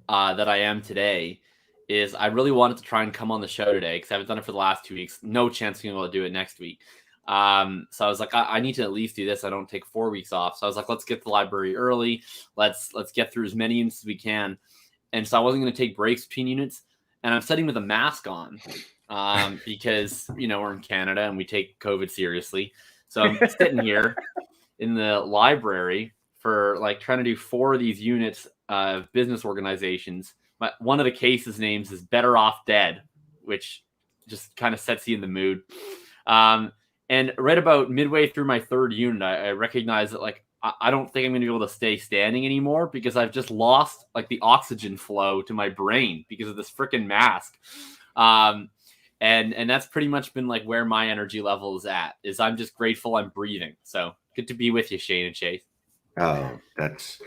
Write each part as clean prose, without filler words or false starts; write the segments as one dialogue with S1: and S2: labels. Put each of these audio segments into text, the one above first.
S1: that I am today is I really wanted to try and come on the show today because I haven't done it for the last 2 weeks. No chance of being able to do it next week. So I was like, I need to at least do this. I don't take 4 weeks off. So I was like, let's get to the library early. Let's get through as many units as we can. And so I wasn't going to take breaks between units. And I'm sitting with a mask on because, we're in Canada and we take COVID seriously. So I'm sitting here in the library for trying to do 4 of these units of business organizations. One of the cases names is Better Off Dead, which just kind of sets you in the mood. And right about midway through my 3rd unit, I recognize that I don't think I'm going to be able to stay standing anymore because I've just lost the oxygen flow to my brain because of this freaking mask. And that's pretty much been where my energy level is at, is I'm just grateful I'm breathing. So good to be with you, Shane and Chase.
S2: Oh, it's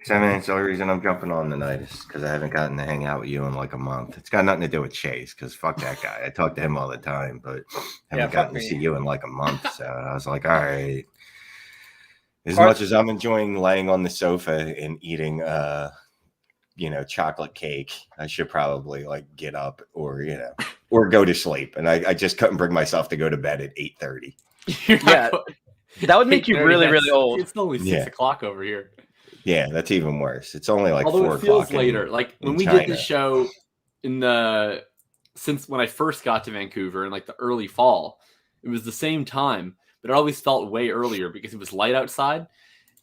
S2: the only reason I'm jumping on tonight is because I haven't gotten to hang out with you in a month. It's got nothing to do with Chase because fuck that guy. I talk to him all the time, but haven't gotten to see you in a month. So I was like, all right. As much as I'm enjoying laying on the sofa and eating, chocolate cake, I should probably get up or go to sleep. And I just couldn't bring myself to go to bed at 8:30.
S3: Yeah. That would make you really, really old.
S1: It's only 6 o'clock over here.
S2: Yeah, that's even worse. It's only
S1: Although
S2: 4
S1: it feels
S2: o'clock
S1: later. When we did the show since when I first got to Vancouver in the early fall, it was the same time, but it always felt way earlier because it was light outside.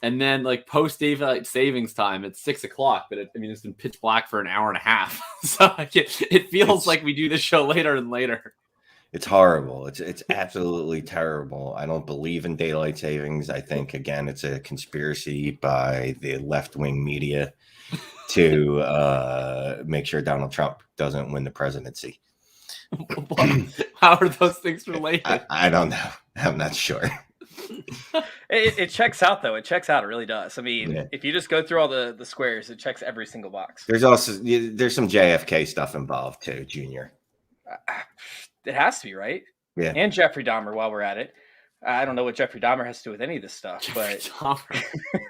S1: And then post daylight savings time at 6 o'clock, but it's been pitch black for an hour and a half. So it feels like we do the show later and later.
S2: It's horrible. It's absolutely terrible. I don't believe in daylight savings. I think, again, it's a conspiracy by the left-wing media to make sure Donald Trump doesn't win the presidency.
S1: How are those things related?
S2: I don't know. I'm not sure.
S3: It checks out, though. It checks out. It really does. If you just go through all the squares, it checks every single box.
S2: There's some JFK stuff involved, too, Junior.
S3: It has to be, right?
S2: Yeah.
S3: And Jeffrey Dahmer while we're at it. I don't know what Jeffrey Dahmer has to do with any of this stuff, but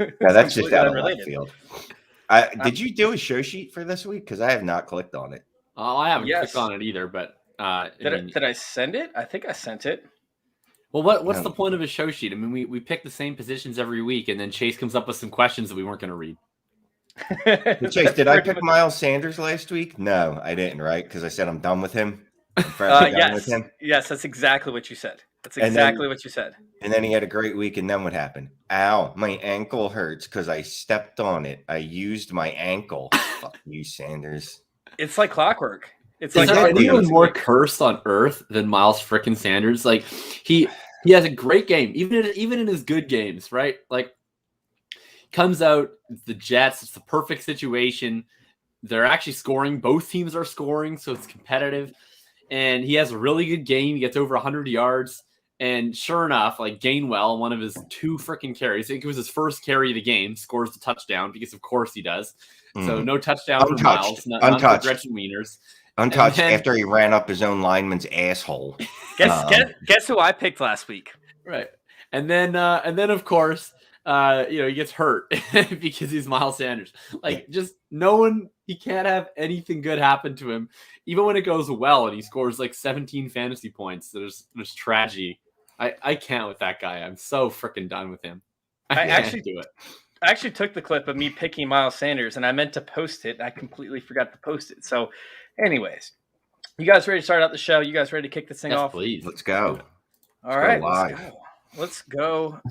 S2: yeah, that's just out of left field. Did you do a show sheet for this week? Because I have not clicked on it.
S1: Oh, I haven't clicked on it either, but
S3: did I send it? I think I sent it.
S1: Well, what's the point of a show sheet? We pick the same positions every week, and then Chase comes up with some questions that we weren't going to read.
S2: Chase, did I pick Miles Sanders last week? No, I didn't, right? Because I said I'm done with him.
S3: Yes, that's exactly what you said. What you said.
S2: And then he had a great week, and then what happened? Ow, my ankle hurts because I stepped on it. I used my ankle. Fuck you, Sanders.
S3: It's like clockwork. It's
S1: Is there anyone more cursed on earth than Miles frickin' Sanders? He has a great game, even in his good games, right? Comes out the Jets. It's the perfect situation. They're actually scoring. Both teams are scoring, so it's competitive. And he has a really good game. He gets over 100 yards. And sure enough, Gainwell, one of his 2 freaking carries, I think it was his first carry of the game, scores the touchdown because of course he does. So no touchdown for Miles, none for Gretchen Wieners.
S2: Untouched after he ran up his own lineman's asshole.
S3: Guess who I picked last week?
S1: Right. And then of course, he gets hurt because he's Miles Sanders. Just knowing he can't have anything good happen to him, even when it goes well and he scores 17 fantasy points. There's tragedy. I can't with that guy. I'm so freaking done with him. I actually do it.
S3: I actually took the clip of me picking Miles Sanders and I meant to post it. I completely forgot to post it. So, anyways, you guys ready to start out the show? You guys ready to kick this thing off?
S2: Please. Let's go.
S3: All right. Let's go.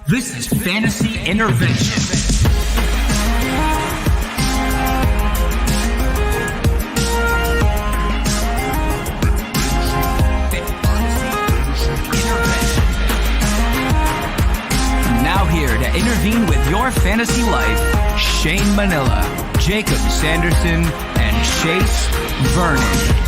S4: This is Fantasy Intervention. Now here to intervene with your fantasy life, Shane Manila, Jakob Sanderson, and Chase Vernon.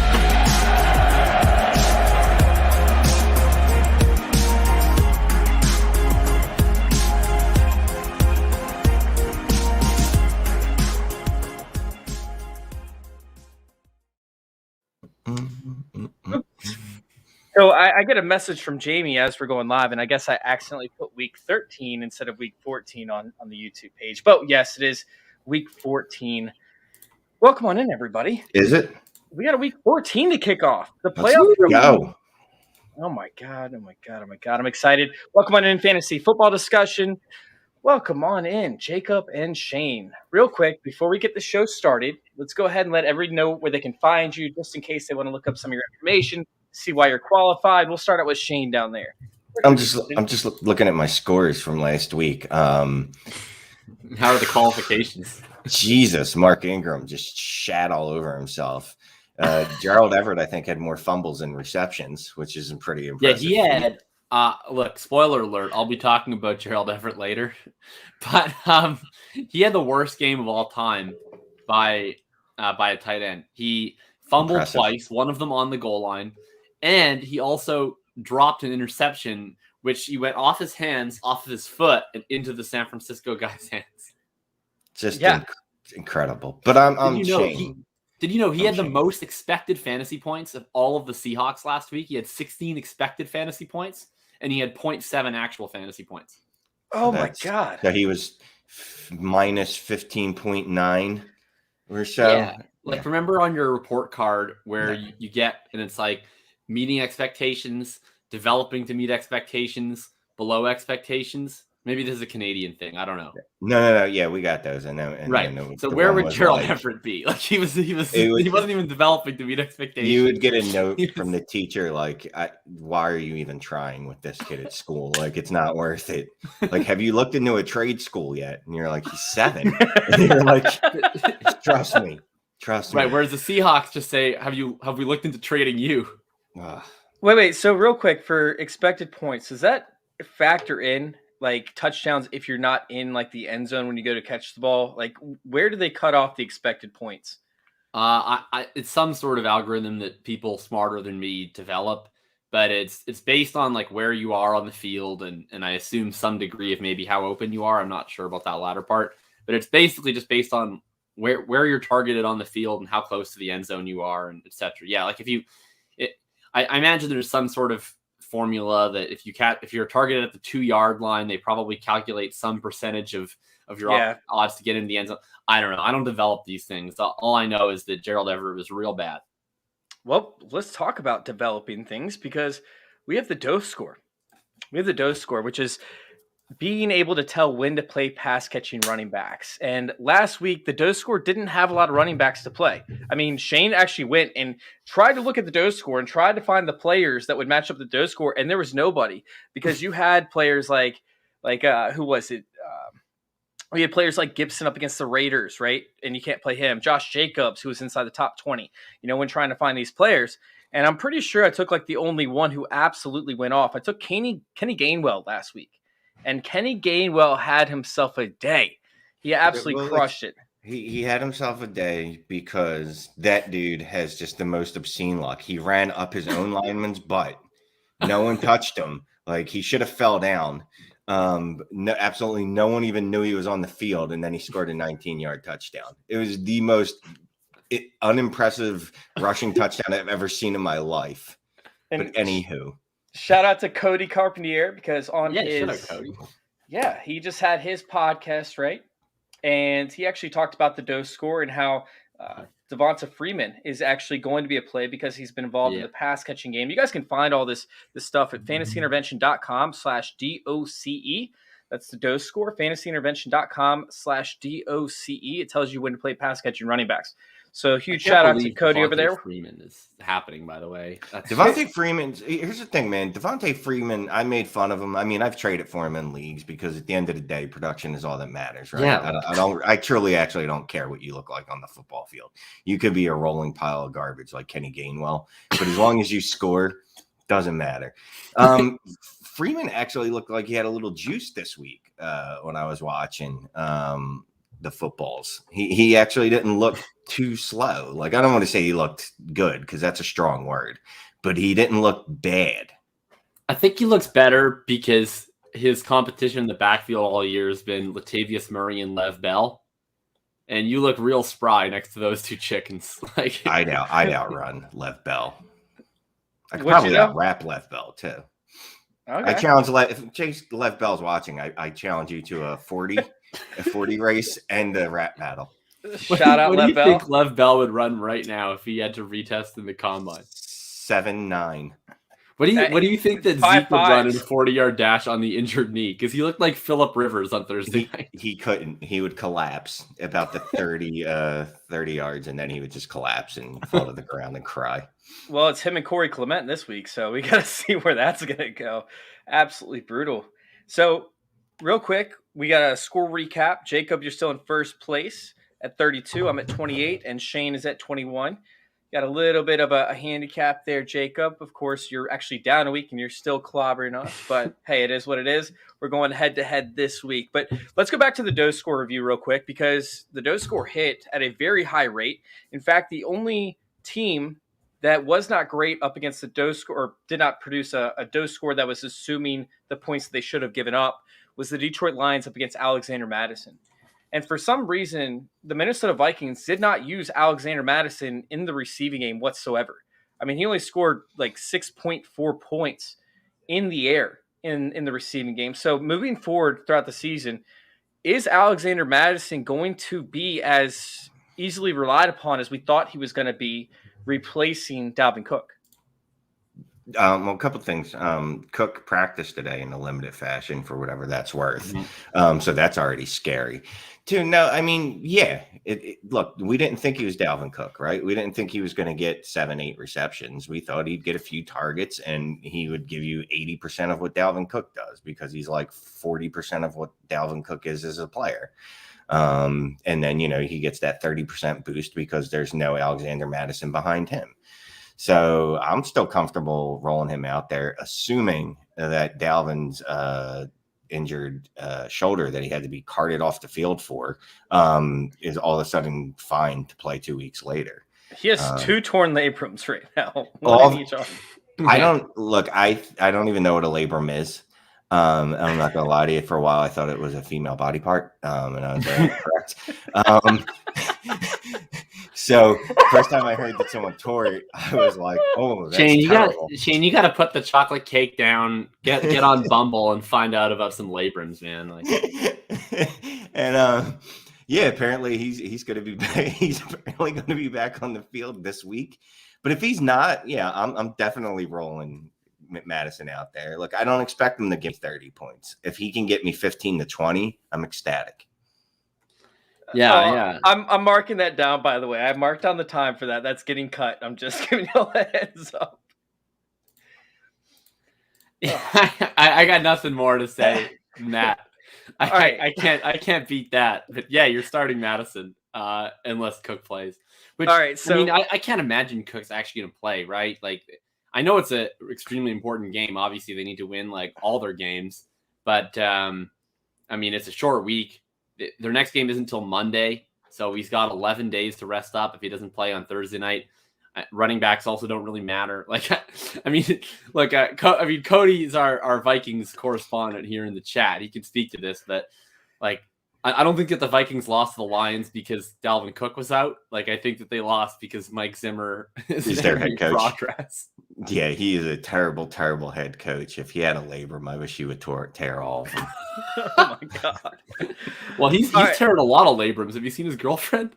S3: So I get a message from Jamie as we're going live, and I guess I accidentally put week 13 instead of week 14 on the YouTube page. But yes, it is week 14. Welcome on in, everybody.
S2: Is it?
S3: We got a week 14 to kick off. The
S2: Let's
S3: playoffs.
S2: go.
S3: Oh my God. I'm excited. Welcome on in, fantasy football discussion. Welcome on in, Jacob and Shane. Real quick, before we get the show started, let's go ahead and let everybody know where they can find you, just in case they want to look up some of your information, see why you're qualified. We'll start out with Shane down there.
S2: I'm just looking at my scores from last week.
S1: How are the qualifications?
S2: Jesus, Mark Ingram just shat all over himself. Gerald Everett, I think, had more fumbles and receptions, which isn't pretty impressive.
S1: Yeah, he had. Look, spoiler alert, I'll be talking about Gerald Everett later, but he had the worst game of all time by a tight end. He fumbled twice, one of them on the goal line, and he also dropped an interception, which he went off his hands, off of his foot, and into the San Francisco guy's hands.
S2: Just incredible. But I'm Shane.
S1: Did you know he had the most expected fantasy points of all of the Seahawks last week? He had 16 expected fantasy points, and he had 0.7 actual fantasy points.
S3: Oh, my God.
S2: So he was minus 15.9 or so.
S1: Yeah. Remember on your report card where you get, and it's like meeting expectations, developing to meet expectations, below expectations? Maybe this is a Canadian thing. I don't know.
S2: No. Yeah, we got those.
S1: Right. So where would Gerald Everett be? Like he wasn't even developing to meet expectations.
S2: You would get a note from the teacher like, "Why are you even trying with this kid at school? Like it's not worth it. Like, have you looked into a trade school yet?" And you're like, "He's 7." And you're like, "Trust me."
S1: Right. Whereas the Seahawks just say, "Have we looked into trading you?"
S3: Wait. So real quick, for expected points, does that factor in like touchdowns if you're not in like the end zone when you go to catch the ball? Like where do they cut off the expected points?
S1: It's some sort of algorithm that people smarter than me develop, but it's based on like where you are on the field and I assume some degree of maybe how open you are. I'm not sure about that latter part, but it's basically just based on where you're targeted on the field and how close to the end zone you are and etc. Yeah, like I imagine there's some sort of formula that if you're targeted at the 2-yard line, they probably calculate some percentage of your odds to get in the end zone. I don't know. I don't develop these things. All I know is that Gerald Everett was real bad.
S3: Well, let's talk about developing things because we have the DOCE score. We have the DOCE score, which is being able to tell when to play pass catching running backs. And last week, the DOCE score didn't have a lot of running backs to play. I mean, Shane actually went and tried to look at the DOCE score and tried to find the players that would match up the DOCE score, and there was nobody because you had players like who was it? We had players like Gibson up against the Raiders, right? And you can't play him. Josh Jacobs, who was inside the top 20, when trying to find these players. And I'm pretty sure I took like the only one who absolutely went off. I took Kenny Gainwell last week. And Kenny Gainwell had himself a day. He absolutely crushed it.
S2: He had himself a day because that dude has just the most obscene luck. He ran up his own lineman's butt. No one touched him. Like he should have fell down. Absolutely no one even knew he was on the field. And then he scored a 19-yard touchdown. It was the most unimpressive rushing touchdown I've ever seen in my life. But anywho.
S3: Shout out to Cody Carpentier because
S1: Cody.
S3: He just had his podcast, right? And he actually talked about the DOCE score and how Devonta Freeman is actually going to be a play because he's been involved in the pass catching game. You guys can find all this stuff at fantasyintervention.com/DOCE. That's the DOCE score, fantasyintervention.com/DOCE. It tells you when to play pass catching running backs. So huge shout out to Cody over there.
S1: Freeman is happening, by the way.
S2: Devontae Freeman. Here's the thing, man. Devontae Freeman. I made fun of him. I mean, I've traded for him in leagues because at the end of the day, production is all that matters, right?
S1: Yeah.
S2: I truly actually don't care what you look like on the football field. You could be a rolling pile of garbage like Kenny Gainwell, but as long as you score, doesn't matter. Freeman actually looked like he had a little juice this week when I was watching the footballs. He actually didn't look too slow. Like, I don't want to say he looked good because that's a strong word, but he didn't look bad.
S1: I think he looks better because his competition in the backfield all year has been Latavius Murray and Lev Bell. And you look real spry next to those two chickens. Like
S2: I'd outrun Lev Bell. I could
S3: Would
S2: probably
S3: you know?
S2: out-rap Lev Bell, too.
S3: Okay.
S2: I challenge if Chase Lev Bell's watching, I challenge you to a 40 race and a rap battle.
S3: Shout out
S1: What do
S3: Lev
S1: you
S3: Bell.
S1: think Lev Bell would run right now if he had to retest in the combine?
S2: 7'9".
S1: What do you think that Zeke would run in a 40-yard dash on the injured knee? Because he looked like Phillip Rivers on Thursday night.
S2: He couldn't. He would collapse about the 30 yards, and then he would just collapse and fall to the ground and cry.
S3: Well, it's him and Corey Clement this week, so we got to see where that's going to go. Absolutely brutal. So, real quick, we got a score recap. Jakob, you're still in first place at 32. I'm at 28, and Shane is at 21. Got a little bit of a handicap there, Jakob. Of course, you're actually down a week and you're still clobbering us, but hey, it is what it is. We're going head-to-head this week. But let's go back to the DOCE Score review real quick, because the DOCE Score hit at a very high rate. In fact, the only team that was not great up against the DOCE Score, or did not produce a DOCE Score that was assuming the points that they should have given up, was the Detroit Lions up against Alexander Madison. And for some reason, the Minnesota Vikings did not use Alexander Madison in the receiving game whatsoever. I mean, he only scored like 6.4 points in the air in the receiving game. So moving forward throughout the season, is Alexander Madison going to be as easily relied upon as we thought he was going to be, replacing Dalvin Cook?
S2: Well, a couple of things. Cook practiced today in a limited fashion for whatever that's worth. So that's already scary. Two, no, I mean, yeah. Look, we didn't think he was Dalvin Cook, right? We didn't think he was going to get 7-8 receptions. We thought he'd get a few targets and he would give you 80% of what Dalvin Cook does, because he's like 40% of what Dalvin Cook is as a player. And then, he gets that 30% boost because there's no Alexander Madison behind him. So I'm still comfortable rolling him out there, assuming that Dalvin's injured shoulder that he had to be carted off the field for is all of a sudden fine to play 2 weeks later.
S3: He has 2 torn labrums right now.
S2: I don't even know what a labrum is. I'm not gonna lie to you. For a while, I thought it was a female body part, and I was very correct. So first time I heard that someone tore it, I was like, "Oh, that's terrible."
S1: Shane, you got to put the chocolate cake down. Get on Bumble and find out about some labrums, man.
S2: And yeah, apparently he's going to be he's apparently going to be back on the field this week. But if he's not, yeah, I'm definitely rolling Madison out there. Look, I don't expect him to get 30 points. If he can get me 15 to 20, I'm ecstatic.
S1: Yeah.
S3: I'm marking that down, by the way. I marked down the time for that. That's getting cut. I'm just giving you a heads up.
S1: I got nothing more to say than that. I can't beat that. But yeah, you're starting Madison unless Cook plays. Which, all right, so I can't imagine Cook's actually going to play, right? Like, I know it's an extremely important game. Obviously, they need to win like all their games, but it's a short week. Their next game isn't until Monday, so he's got 11 days to rest up if he doesn't play on Thursday night. Running backs also don't really matter. Cody is our Vikings correspondent here in the chat. He can speak to this, but I don't think that the Vikings lost to the Lions because Dalvin Cook was out. I think that they lost because Mike Zimmer is
S2: their head coach.
S1: Progress.
S2: Yeah, he is a terrible, terrible head coach. If he had a labrum, I wish he would tear all of them.
S3: Oh my God.
S1: Well, he's tearing a lot of labrums. Have you seen his girlfriend?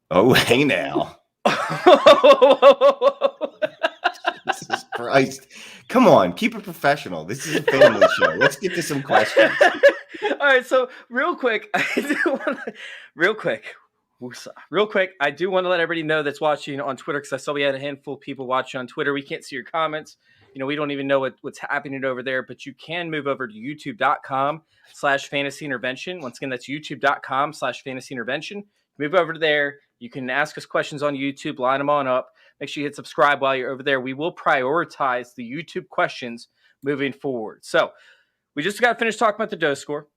S2: Oh, hey now. Jesus Christ. Come on, keep it professional. This is a family show. Let's get to some questions.
S3: All right, so real quick, I do want to let everybody know that's watching on Twitter, because I saw we had a handful of people watching on Twitter. We can't see your comments. We don't even know what's happening over there, but you can move over to youtube.com/fantasy intervention. Once again, that's youtube.com/fantasy intervention. Move over to there. You can ask us questions on YouTube, line them on up. Make sure you hit subscribe while you're over there. We will prioritize the YouTube questions moving forward. So we just got to finish talking about the DOCE Score.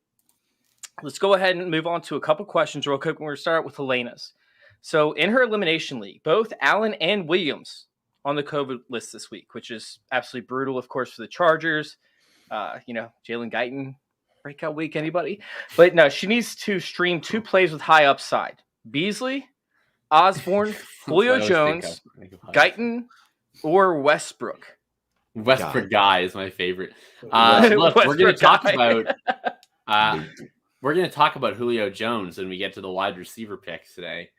S3: Let's go ahead and move on to a couple questions real quick. We're going to start with Elena's. So in her elimination league, both Allen and Williams on the COVID list this week, which is absolutely brutal, of course, for the Chargers. Jalen Guyton, breakout week, anybody? But no, she needs to stream 2 plays with high upside. Beasley, Osborne, Julio Jones, Guyton, or Westbrook.
S1: Westbrook guy is my favorite. Look, we're going to talk about Julio Jones when we get to the wide receiver picks today.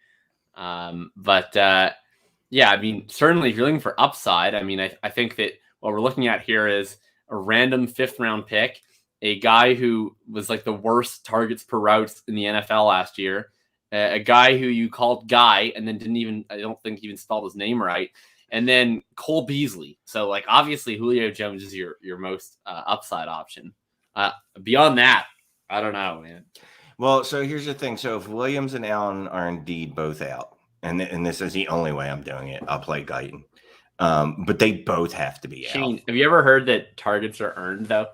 S1: Yeah, I mean, certainly if you're looking for upside, I mean, I think that what we're looking at here is a random 5th round pick, a guy who was like the worst targets per routes in the NFL last year, a guy who you called Guy and then I don't think even spelled his name right. And then Cole Beasley. So like, obviously Julio Jones is your most upside option. Beyond that, I don't know, man.
S2: Well, so here's the thing. So if Williams and Allen are indeed both out, and this is the only way I'm doing it, I'll play Guyton. But they both have to be
S1: Shane,
S2: out.
S1: have you ever heard that targets are earned, though?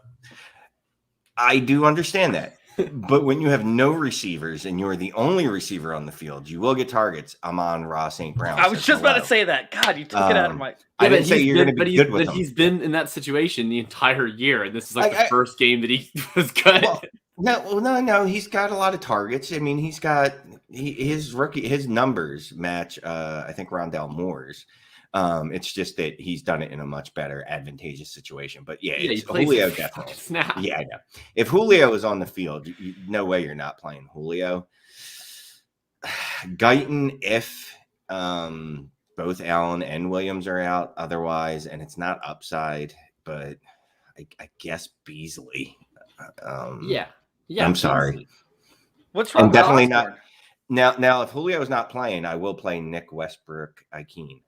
S2: I do understand that. But when you have no receivers and you're the only receiver on the field, you will get targets. I'm on Ross St. Brown.
S3: I was just about to say that. God, you took it out of my...
S2: I didn't say you're going to be good with him.
S1: But he's been in that situation the entire year, and this is like the first game that he was good.
S2: No. He's got a lot of targets. I mean, his numbers match, I think, Rondell Moore's. It's just that he's done it in a much better advantageous situation. But it's Julio definitely.
S1: Snap.
S2: Yeah, I know. If Julio is on the field, no way you're not playing Julio. Guyton, if both Allen and Williams are out, otherwise, and it's not upside, but I guess Beasley.
S1: Yeah.
S2: I'm sorry.
S3: What's wrong?
S2: I'm definitely not. Now, if Julio's not playing, I will play Nick Westbrook-Ikhine.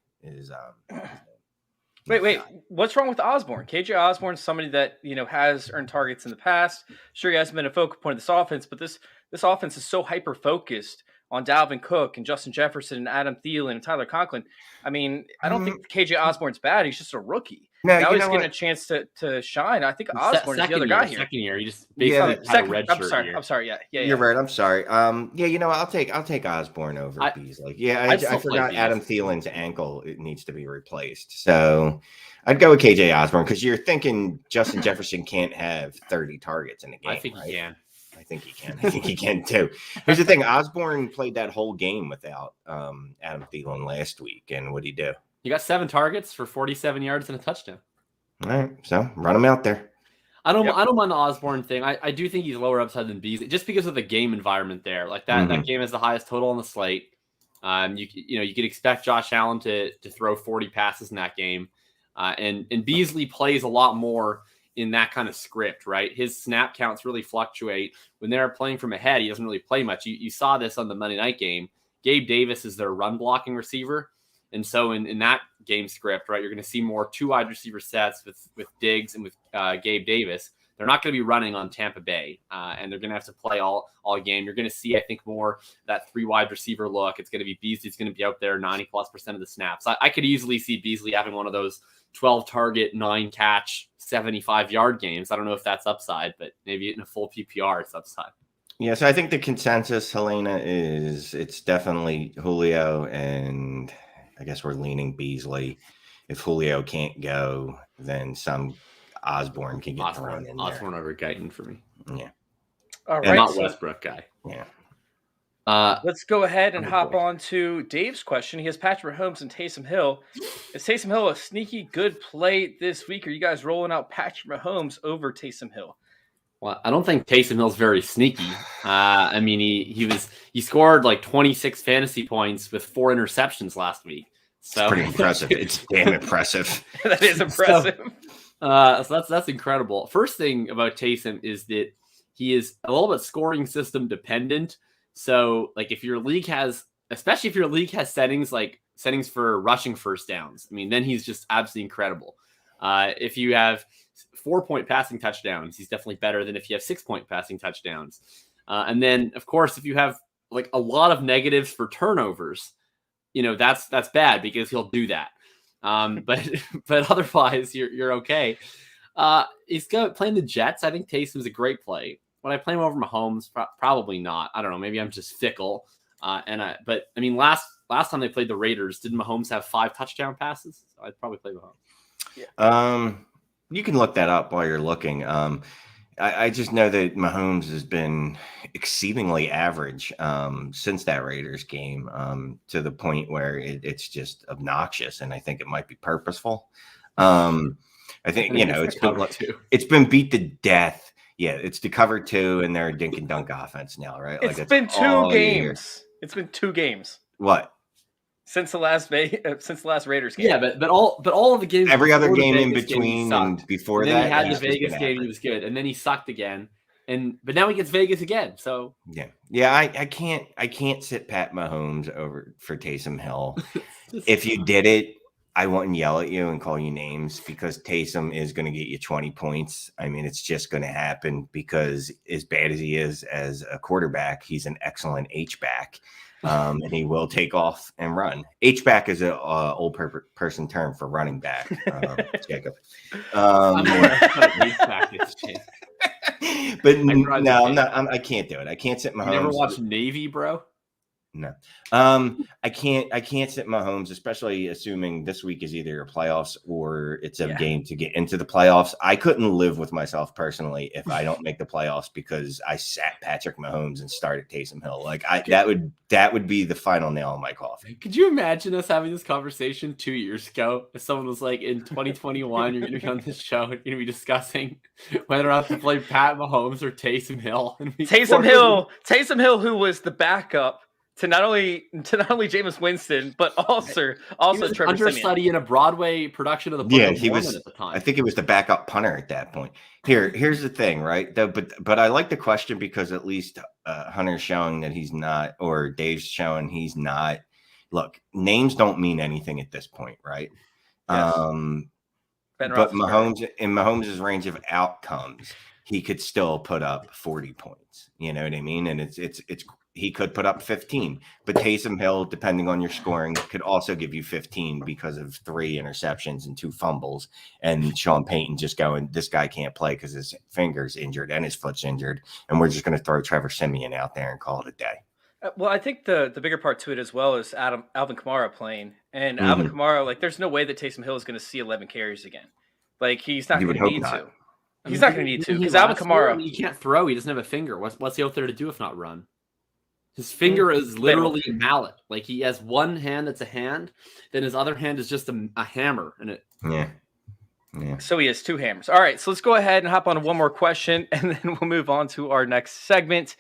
S3: Wait. What's wrong with Osborne? KJ Osborne's somebody that has earned targets in the past. Sure, he hasn't been a focal point of this offense, but this offense is so hyper focused on Dalvin Cook and Justin Jefferson and Adam Thielen and Tyler Conklin. I mean, I don't think KJ Osborne's bad. He's just a rookie. Now he's getting a chance to shine. I think Osborne is the other guy here.
S1: Second year, he just basically had a red shirt.
S3: I'm sorry. Yeah.
S2: You're right. I'm sorry. I'll take Osborne over Beasley. Yeah, I forgot Adam Thielen's ankle. It needs to be replaced. So I'd go with KJ Osborne because you're thinking Justin Jefferson can't have 30 targets in a game.
S1: I think he can.
S2: I think he can. I think he can too. Here's the thing: Osborne played that whole game without Adam Thielen last week, and what'd he do?
S1: He got 7 targets for 47 yards and a touchdown.
S2: All right, so run him out there.
S1: I don't mind the Osborne thing. I do think he's lower upside than Beasley just because of the game environment there. Like that game has the highest total on the slate. You could expect Josh Allen to throw 40 passes in that game, and Beasley plays a lot more in that kind of script, right? His snap counts really fluctuate. When they're playing from ahead, he doesn't really play much. You saw this on the Monday night game. Gabe Davis is their run blocking receiver. And so in that game script, right, you're going to see more 2 wide receiver sets with Diggs and with Gabe Davis. They're not going to be running on Tampa Bay, and they're going to have to play all game. You're going to see, I think, more that 3 wide receiver look. It's going to be Beasley's going to be out there 90+% of the snaps. I could easily see Beasley having one of those 12 target, 9 catch, 75-yard games. I don't know if that's upside, but maybe in a full PPR, it's upside.
S2: Yeah, so I think the consensus, Helena, is it's definitely Julio, and I guess we're leaning Beasley. If Julio can't go, then some Osborne can get thrown in there.
S1: Osborne over Guyton for me.
S2: Yeah.
S3: All right.
S1: And not Westbrook guy.
S2: Yeah.
S3: Let's go ahead and hop on to Dave's question. He has Patrick Mahomes and Taysom Hill. Is Taysom Hill a sneaky good play this week? Are you guys rolling out Patrick Mahomes over Taysom Hill?
S1: Well, I don't think Taysom Hill's very sneaky. I mean, he scored like 26 fantasy points with 4 interceptions last week. So
S2: it's pretty impressive. It's damn impressive.
S3: That is impressive.
S1: So that's incredible. First thing about Taysom is that he is a little bit scoring system dependent. So like if your league has settings for rushing first downs, I mean, then he's just absolutely incredible. If you have 4-point passing touchdowns, he's definitely better than if you have 6-point passing touchdowns. And then of course, if you have like a lot of negatives for turnovers, that's bad because he'll do that. But otherwise you're okay. He's playing the Jets. I think Taysom's a great play. Would I play him over Mahomes? Probably not. I don't know. Maybe I'm just fickle. But I mean, last time they played the Raiders, didn't Mahomes have 5 touchdown passes? So I'd probably play Mahomes.
S2: Yeah. You can look that up while you're looking. I just know that Mahomes has been exceedingly average since that Raiders game to the point where it's just obnoxious, and I think it might be purposeful. I think,
S1: And it's
S2: it's been
S1: cover two.
S2: it's been beat to death. Yeah, it's the cover 2 and their dink and dunk offense now, right?
S3: It's
S2: that's
S3: been
S2: all
S3: 2
S2: you hear.
S3: games. It's been 2 games
S2: What?
S3: since the last Raiders game.
S1: Yeah, but all of the games.
S2: Every other
S1: before the
S2: game in
S1: Vegas game, he
S2: between
S1: sucked.
S2: and before
S1: And then
S2: that,
S1: he had
S2: he's
S1: the
S2: just
S1: Vegas
S2: been
S1: game. He
S2: average.
S1: was good, and then he sucked again. But now he gets Vegas again. So
S2: Yeah. I can't sit Pat Mahomes over for Taysom Hill. If you did it, I wouldn't yell at you and call you names because Taysom is going to get you 20 points. I mean, it's just going to happen because as bad as he is as a quarterback, he's an excellent H-back. And he will take off and run. H-back is an old person term for running back, Jakob.
S1: I'm more H-back is, Chase.
S2: But no, I'm not. I can't do it. I can't sit Mahomes.
S1: You never watched Navy, bro?
S2: No. I can't sit Mahomes, especially assuming this week is either a playoffs or it's a game to get into the playoffs. I couldn't live with myself personally if I don't make the playoffs because I sat Patrick Mahomes and started Taysom Hill. Like that would be the final nail in my coffin.
S1: Could you imagine us having this conversation 2 years ago? If someone was like, in 2021, you're going to be on this show and you're going to be discussing whether or not to play Pat Mahomes or Taysom Hill.
S3: Taysom Hill, who was the backup to not only Jameis Winston, but also Trevor
S1: understudy
S3: Siemian.
S1: in a Broadway production of the Book of
S2: he
S1: Mormon
S2: was
S1: at the time.
S2: I think it was the backup punter at that point. Here's the thing, right? But I like the question because at least Hunter's showing that he's not, or Dave's showing he's not. Look, names don't mean anything at this point, right?
S3: Yes.
S2: But Mahomes' range of outcomes, he could still put up 40 points. You know what I mean? And it's he could put up 15, but Taysom Hill, depending on your scoring, could also give you 15 because of 3 interceptions and 2 fumbles. And Sean Payton just going, this guy can't play because his finger's injured and his foot's injured. And we're just going to throw Trevor Siemian out there and call it a day.
S3: Well, I think the bigger part to it as well is Alvin Kamara playing. And Alvin Kamara, like, there's no way that Taysom Hill is going to see 11 carries again. Like, he's not going to need to. He's not going to need to because Alvin Kamara.
S1: He can't throw. He doesn't have a finger. What's he out there to do if not run? His finger is literally a mallet. Like, he has one hand that's a hand, then his other hand is just a hammer. And it.
S2: Yeah.
S3: So he has 2 hammers. All right, so let's go ahead and hop on to one more question, and then we'll move on to our next segment.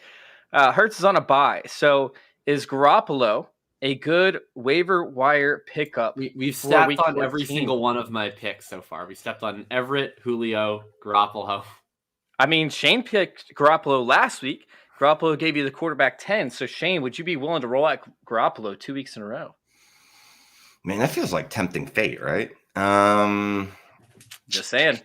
S3: Hurts is on a bye. So is Garoppolo a good waiver wire pickup?
S1: We've stepped on every single one of my picks so far. We stepped on Everett, Julio, Garoppolo.
S3: I mean, Shane picked Garoppolo last week. Garoppolo gave you the quarterback 10. So, Shane, would you be willing to roll out Garoppolo 2 weeks in a row?
S2: Man, that feels like tempting fate, right?
S3: Just saying.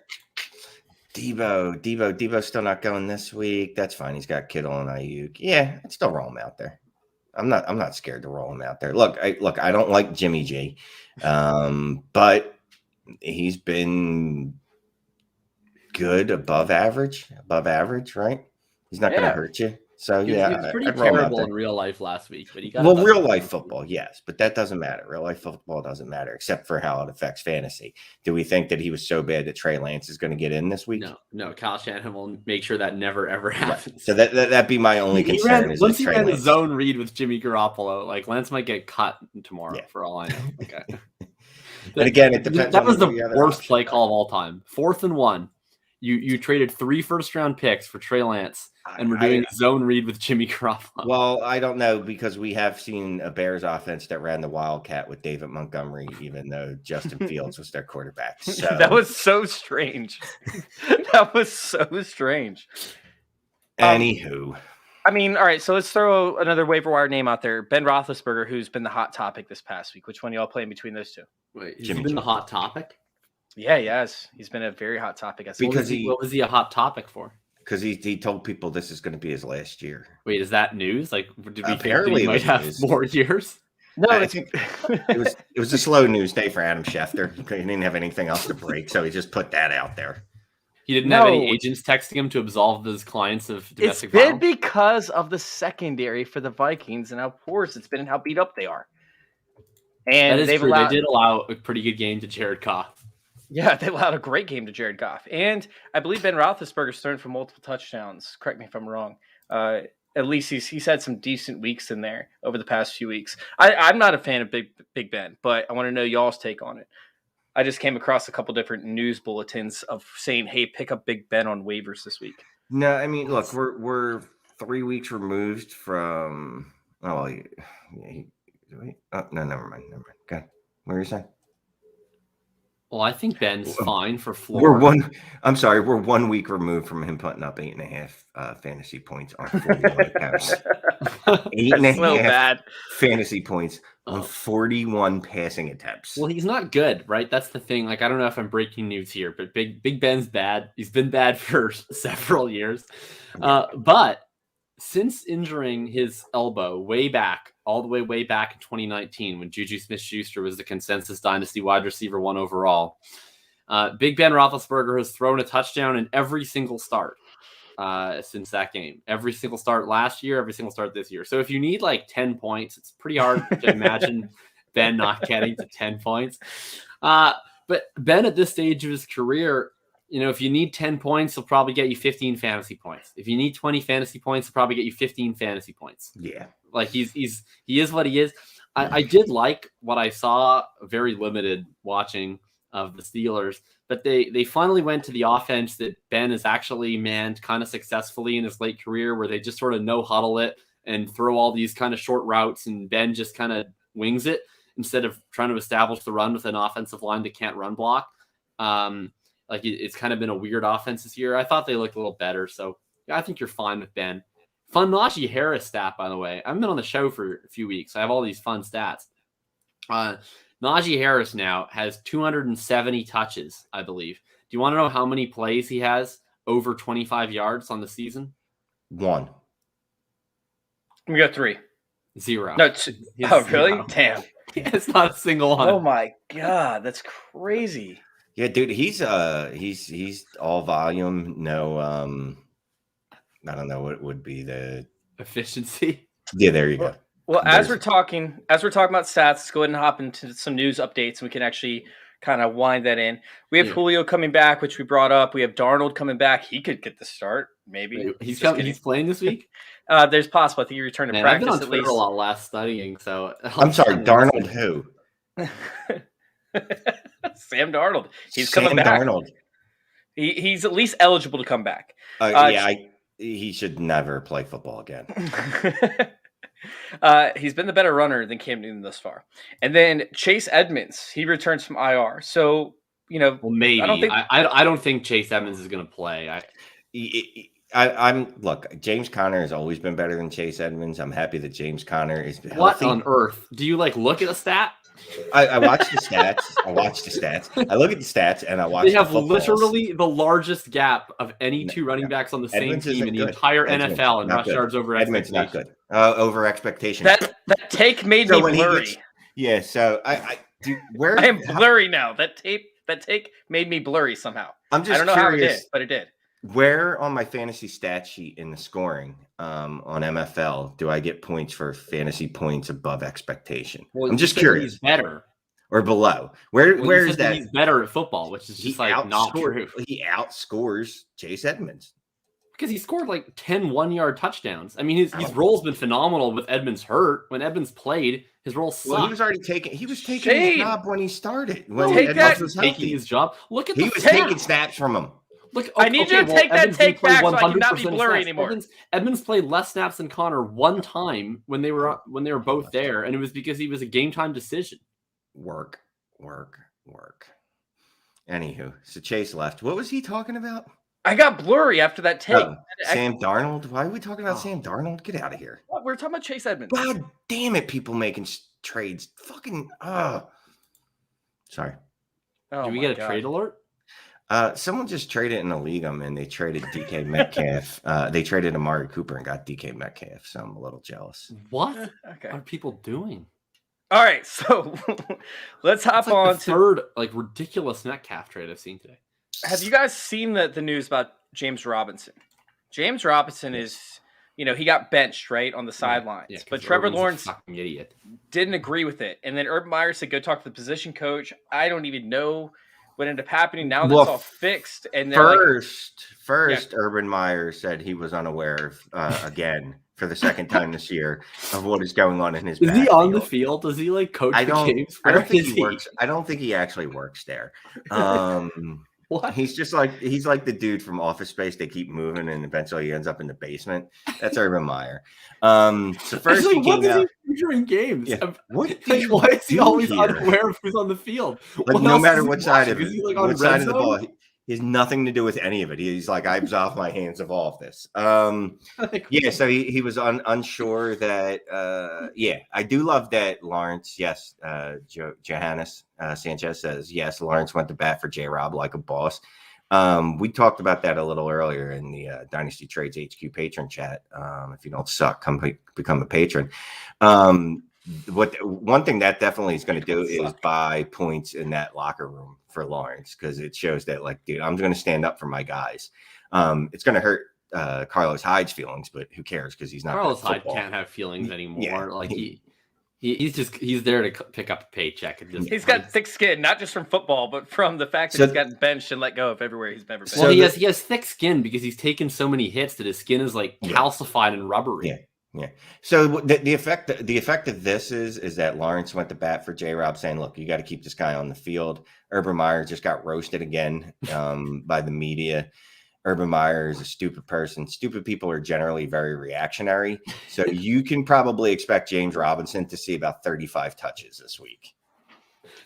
S2: Debo's still not going this week. That's fine. He's got Kittle and Ayuk. Yeah, I'd still roll him out there. I'm not scared to roll him out there. Look, I don't like Jimmy G, but he's been good, above average, right? He's not going to hurt you. So
S1: He was pretty terrible in real life last week, but he got
S2: real life football, yes, but that doesn't matter. Real life football doesn't matter except for how it affects fantasy. Do we think that he was so bad that Trey Lance is going to get in this week?
S1: No. Kyle Shanahan will make sure that never ever happens.
S2: Right. So that'd be my only concern.
S1: Once he ran the zone read with Jimmy Garoppolo, like Lance might get cut tomorrow for all I know. Okay.
S2: And again, it depends.
S1: That was the worst play call of all time. 4th and 1. You traded 3 first-round picks for Trey Lance, and we're doing a zone read with Jimmy Garoppolo.
S2: Well, I don't know because we have seen a Bears offense that ran the Wildcat with David Montgomery, even though Justin Fields was their quarterback. So
S3: that was so strange.
S2: Anywho.
S3: I mean, all right, so let's throw another waiver wire name out there. Ben Roethlisberger, who's been the hot topic this past week. Which one y'all playing between those 2?
S1: Wait, has he been the hot topic?
S3: Yeah, yes. He's been a very hot topic.
S1: What was he a hot topic for?
S2: Because he told people this is going to be his last year.
S1: Wait, is that news? Like, did we
S2: apparently
S1: think he might have more years?
S3: No,
S2: I think it was a slow news day for Adam Schefter. He didn't have anything else to break, so he just put that out there.
S1: He didn't have any agents texting him to absolve his clients of domestic violence?
S3: It's been because of the secondary for the Vikings and how porous it's been and how beat up they are. And
S1: that is true. They did allow a pretty good game to Jared Goff.
S3: Yeah, they allowed a great game to Jared Goff. And I believe Ben Roethlisberger's thrown for multiple touchdowns. Correct me if I'm wrong. At least he's had some decent weeks in there over the past few weeks. I'm not a fan of Big Ben, but I want to know y'all's take on it. I just came across a couple different news bulletins of saying, "Hey, pick up Big Ben on waivers this week."
S2: No, I mean, look, we're 3 weeks removed from. Oh, well, wait. Oh, no, never mind. Okay, what were you saying?
S1: Well, I think Ben's fine for floor.
S2: We're 1 week removed from him putting up 8.5 fantasy points on 41 attempts. 8.5
S3: so bad
S2: fantasy points on 41 passing attempts.
S1: Well, he's not good, right? That's the thing. Like, I don't know if I'm breaking news here, but Big Ben's bad. He's been bad for several years. But since injuring his elbow all the way back in 2019, when Juju Smith-Schuster was the consensus dynasty wide receiver 1 overall, Big Ben Roethlisberger has thrown a touchdown in every single start since that game. Every single start last year, every single start this year. So if you need like 10 points, it's pretty hard to imagine Ben not getting to 10 points. But Ben at this stage of his career, if you need 10 points, he'll probably get you 15 fantasy points. If you need 20 fantasy points, he'll probably get you 15 fantasy points.
S2: Yeah.
S1: Like he is what he is. I did like what I saw, very limited watching of the Steelers, but they finally went to the offense that Ben has actually manned kind of successfully in his late career, where they just sort of no huddle it and throw all these kind of short routes, and Ben just kind of wings it instead of trying to establish the run with an offensive line that can't run block. Like it's kind of been a weird offense this year. I thought they looked a little better. So yeah, I think you're fine with Ben. Fun Najee Harris stat, by the way. I've been on the show for a few weeks. I have all these fun stats. Najee Harris now has 270 touches, I believe. Do you want to know how many plays he has over 25 yards on the season?
S2: 1.
S3: We got 3.
S1: 0.
S3: No, oh, really?
S1: 0.
S3: Damn.
S1: It's not a single one.
S3: Oh my God, that's crazy.
S2: Yeah, dude, he's all volume. No, I don't know what would be the
S1: efficiency.
S2: Yeah, there you go.
S3: Well, as we're talking about stats, let's go ahead and hop into some news updates, and we can actually kind of wind that in. We have Julio coming back, which we brought up. We have Darnold coming back. He could get the start, maybe.
S1: He's playing this week.
S3: There's possible. I think he returned to practice.
S1: I've been on Twitter a lot last studying, so
S2: I'm sorry, Darnold who?
S3: Sam Darnold. He's coming back. Darnold. He's at least eligible to come back.
S2: He should never play football again.
S3: He's been the better runner than Cam Newton thus far. And then Chase Edmonds, he returns from IR. So, well,
S1: maybe. I don't think Chase Edmonds is going to play.
S2: Look, James Conner has always been better than Chase Edmonds. I'm happy that James Conner is healthy.
S1: What on earth? Do you look at a stat?
S2: I watch the stats. I look at the stats and I watch.
S1: They have literally the largest gap of any two running backs on the same team in the entire NFL in rush yards over
S2: Edmonds
S1: expectation.
S2: Not good. Over expectation.
S3: That take made me blurry.
S2: So I
S3: am blurry now. That take made me blurry somehow. I don't know how it did, but it did.
S2: Where on my fantasy stat sheet in the scoring on MFL do I get points for fantasy points above expectation?
S1: Well,
S2: I'm just curious.
S1: He's better
S2: or below. Where is that?
S1: He's better at football, which is just not true.
S2: He outscores Chase Edmonds
S1: because he scored 10 1-yard touchdowns. I mean, his role's been phenomenal with Edmonds hurt. When Edmonds played, his role sucked.
S2: Well, he was taking his job when he started. When
S1: Edmonds was taking his job. Look at
S2: he was taking snaps from him.
S1: Look,
S3: I need you to take that take back so I cannot be blurry anymore.
S1: Edmonds played less snaps than Connor one time when they were both there, and it was because he was a game time decision.
S2: Work. Anywho, so Chase left. What was he talking about?
S3: I got blurry after that take.
S2: Sam Darnold? Why are we talking about Sam Darnold? Get out of here.
S3: What? We're talking about Chase Edmonds.
S2: God damn it, people making trades. Fucking sorry.
S1: Did we get a trade alert?
S2: Someone just traded in a league I'm in. They traded DK Metcalf. They traded Amari Cooper and got DK Metcalf. So I'm a little jealous.
S1: What are people doing?
S3: All right, so let's hop on
S1: to third ridiculous Metcalf trade I've seen today.
S3: Have you guys seen the news about James Robinson? James Robinson is, he got benched right on the sidelines, but Trevor Lawrence didn't agree with it, and then Urban Meyer said, "Go talk to the position coach." I don't even know what ended up happening. Now that's all fixed. And then
S2: first, Urban Meyer said he was unaware of, again, for the second time this year of what is going on in his
S1: Is he on the
S2: backfield.
S1: field? Does he like coach
S2: I
S1: the
S2: don't
S1: games?
S2: I
S1: Where
S2: don't think
S1: is
S2: he works. I don't think he actually works there.
S1: What?
S2: He's just like the dude from Office Space. They keep moving, and eventually he ends up in the basement. That's Urban Meyer. So first
S1: Actually,
S2: he
S1: what
S2: came
S1: does
S2: out.
S1: he do during games?
S2: Yeah. What did
S1: Like,
S2: you
S1: why is he
S2: do
S1: always
S2: here?
S1: unaware of who's on the field?
S2: Like,
S1: What
S2: no
S1: else
S2: matter
S1: is he
S2: what side
S1: watching?
S2: of
S1: Is
S2: it,
S1: he like on
S2: what side
S1: red
S2: of the
S1: zone?
S2: ball, he has nothing to do with any of it. He's like, I'm off my hands of all of this.
S1: Like,
S2: Yeah, so he was unsure that. Yeah, I do love that Lawrence. Yes, Johannes Sanchez says yes. Lawrence went to bat for J-Rob like a boss. We talked about that a little earlier in the Dynasty Trades HQ patron chat. If you don't suck, come become a patron. One thing that definitely is going to do is buy points in that locker room for Lawrence, because it shows that, like, dude, I'm going to stand up for my guys. It's going to hurt Carlos Hyde's feelings, but who cares, because he's not.
S1: Carlos Hyde can't have feelings anymore.
S2: Yeah.
S1: Like he's there to pick up a paycheck.
S3: He's got thick skin, not just from football, but from the fact that he's gotten benched and let go of everywhere he's ever been.
S1: Well, he has thick skin because he's taken so many hits that his skin is like calcified and rubbery.
S2: Yeah. Yeah. So the effect of this is that Lawrence went to bat for J-Rob, saying, look, you got to keep this guy on the field. Urban Meyer just got roasted again by the media. Urban Meyer is a stupid person. Stupid people are generally very reactionary. So you can probably expect James Robinson to see about 35 touches this week.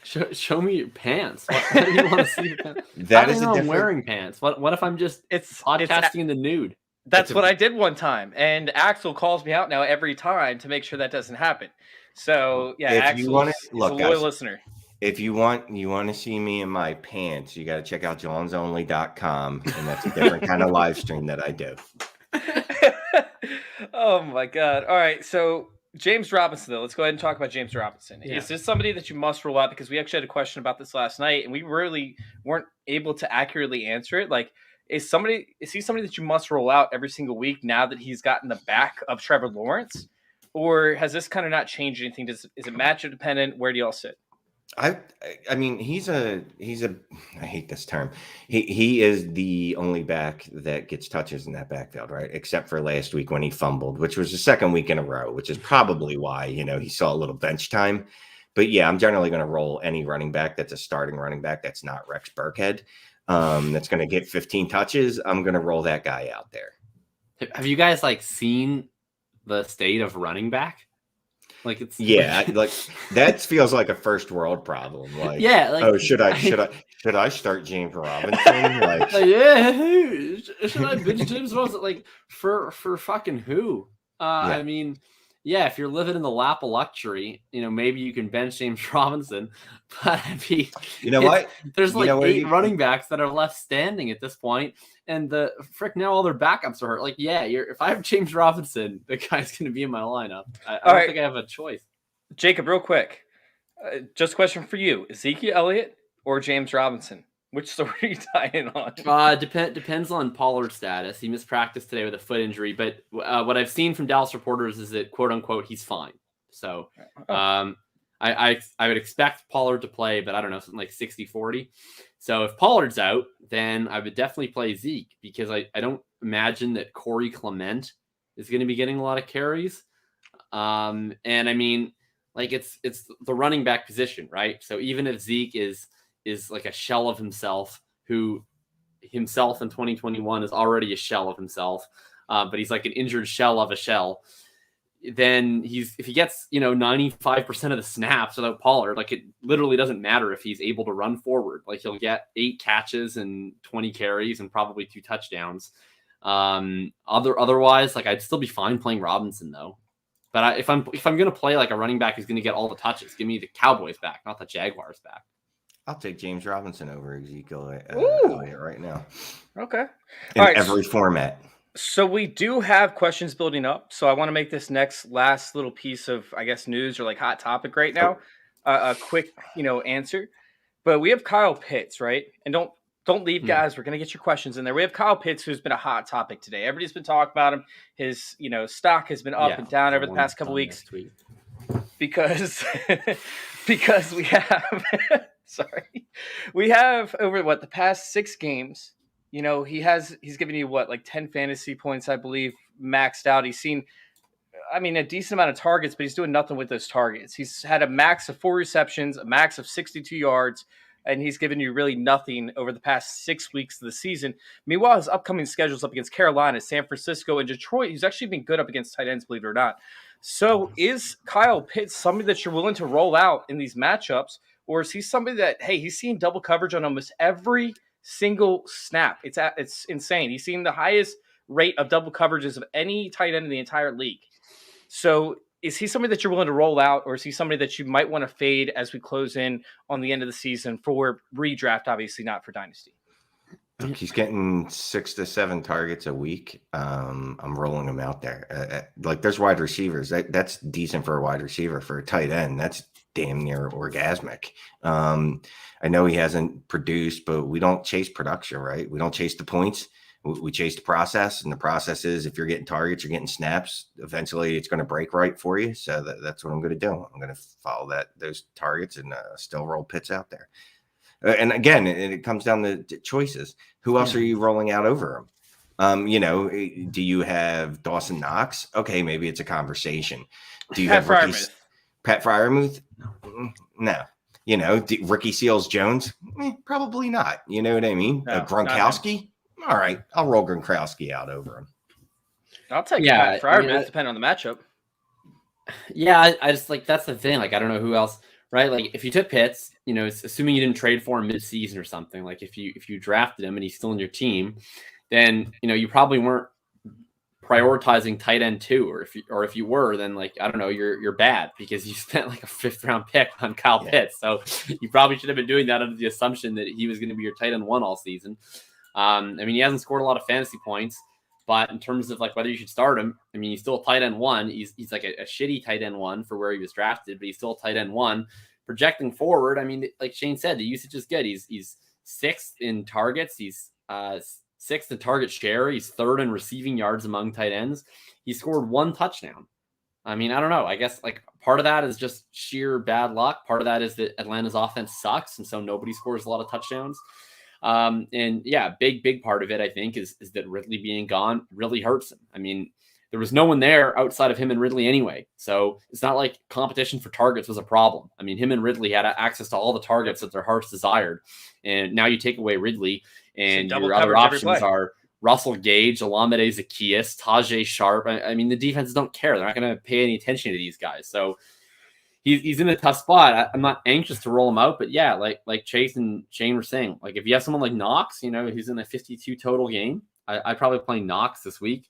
S1: Show me your pants. What do you want to see your pants?
S2: That is
S1: I'm wearing pants. What if I'm just podcasting in the nude?
S3: That's what I did one time, and Axel calls me out now every time to make sure that doesn't happen. So yeah, Axel's a loyal listener.
S2: If you want to see me in my pants, you got to check out johnsonly.com, and that's a different kind of live stream that I do.
S3: Oh my god! All right, so James Robinson, though, let's go ahead and talk about James Robinson. Yeah. Is this somebody that you must rule out? Because we actually had a question about this last night, and we really weren't able to accurately answer it. Like, is he somebody that you must roll out every single week now that he's gotten the back of Trevor Lawrence? Or has this kind of not changed anything? Is it matchup dependent? Where do y'all sit?
S2: I mean, he's a I hate this term. He is the only back that gets touches in that backfield, right? Except for last week when he fumbled, which was the second week in a row, which is probably why, he saw a little bench time. But yeah, I'm generally going to roll any running back that's a starting running back that's not Rex Burkhead. That's going to get 15 touches. I'm going to roll that guy out there.
S1: Have you guys seen the state of running back? Like, it's
S2: like that feels like a first world problem. Like, should I start James Robinson? Like,
S1: should I bench James Robinson? Like, for fucking who? I mean, if you're living in the lap of luxury, maybe you can bench James Robinson. But I mean,
S2: what?
S1: There's 8 running backs that are left standing at this point, and now all their backups are hurt. Like, if I have James Robinson, the guy's going to be in my lineup. I don't think I have a choice.
S3: Jacob, real quick, just a question for you: Ezekiel Elliott or James Robinson? Which story are you tying on?
S1: Depends on Pollard's status. He missed practice today with a foot injury, but what I've seen from Dallas reporters is that, quote unquote, he's fine. So I would expect Pollard to play, but I don't know, something like 60-40. So if Pollard's out, then I would definitely play Zeke, because I don't imagine that Corey Clement is going to be getting a lot of carries. And I mean, it's the running back position, right? So even if Zeke is like a shell of himself, who himself in 2021 is already a shell of himself, but he's like an injured shell of a shell, then if he gets 95% of the snaps without Pollard, it literally doesn't matter if he's able to run forward. Like, he'll get 8 catches and 20 carries and probably 2 touchdowns. Otherwise, I'd still be fine playing Robinson though. But if I'm gonna play a running back who's gonna get all the touches, give me the Cowboys back, not the Jaguars back.
S2: I'll take James Robinson over Ezekiel Elliott right now.
S3: Okay.
S2: In every format.
S3: So we do have questions building up. So I want to make this last little piece of, I guess, news or hot topic right now. A quick, answer. But we have Kyle Pitts, right? And don't leave, guys. We're going to get your questions in there. We have Kyle Pitts, who's been a hot topic today. Everybody's been talking about him. His, stock has been up and down over the past couple weeks. Because we have... we have over the past 6 games, he's given you 10 fantasy points, I believe, maxed out. He's seen a decent amount of targets, but he's doing nothing with those targets. He's had a max of 4 receptions, a max of 62 yards, and he's given you really nothing over the past 6 weeks of the season. Meanwhile, his upcoming schedule's up against Carolina, San Francisco, and Detroit. He's actually been good up against tight ends, believe it or not. So is Kyle Pitts somebody that you're willing to roll out in these matchups, or is he somebody that, hey, he's seeing double coverage on almost every single snap? It's insane. He's seeing the highest rate of double coverages of any tight end in the entire league. So is he somebody that you're willing to roll out, or is he somebody that you might want to fade as we close in on the end of the season for redraft, obviously not for Dynasty?
S2: He's getting 6 to 7 targets a week. I'm rolling him out there. Like there's wide receivers. That's decent for a wide receiver. For a tight end, that's damn near orgasmic. I know he hasn't produced, but we don't chase production, right? We don't chase the points. We chase the process, and the process is if you're getting targets, you're getting snaps. Eventually, it's going to break right for you. So that's what I'm going to do. I'm going to follow those targets and still roll Pitts out there. And again, it comes down to choices. Who else are you rolling out over him? Do you have Dawson Knox? Okay, maybe it's a conversation. Do you have Pat Freiermuth? No. Ricky Seals-Jones? Probably not. You know what I mean?
S3: No,
S2: Gronkowski? All right, I'll roll Gronkowski out over him.
S3: I'll take Pat Freiermuth, depending on the matchup.
S1: Yeah, I just that's the thing. I don't know who else. Right, like if you took Pitts, assuming you didn't trade for him mid-season or something, like if you drafted him and he's still in your team, then you probably weren't prioritizing tight end 2, or if you were, then you're bad because you spent like a 5th round pick on Kyle Pitts, so you probably should have been doing that under the assumption that he was going to be your tight end 1 all season. He hasn't scored a lot of fantasy points, but in terms of whether you should start him, he's still a tight end 1. He's like a shitty tight end 1 for where he was drafted, but he's still a tight end 1. Projecting forward, like Shane said, the usage is good. He's 6th in targets. He's 6th in target share. He's 3rd in receiving yards among tight ends. He scored 1 touchdown. I don't know. I guess part of that is just sheer bad luck. Part of that is that Atlanta's offense sucks, and so nobody scores a lot of touchdowns. Big part of it, I think, is that Ridley being gone really hurts him. There was no one there outside of him and Ridley anyway. So it's not like competition for targets was a problem. Him and Ridley had access to all the targets that their hearts desired. And now you take away Ridley, and your other options are Russell Gage, Olamide Zaccheaus, Tajay Sharp. The defenses don't care. They're not going to pay any attention to these guys. So he's in a tough spot. I'm not anxious to roll him out, but yeah, like Chase and Shane were saying, if you have someone like Knox, who's in a 52 total game, I'd probably play Knox this week.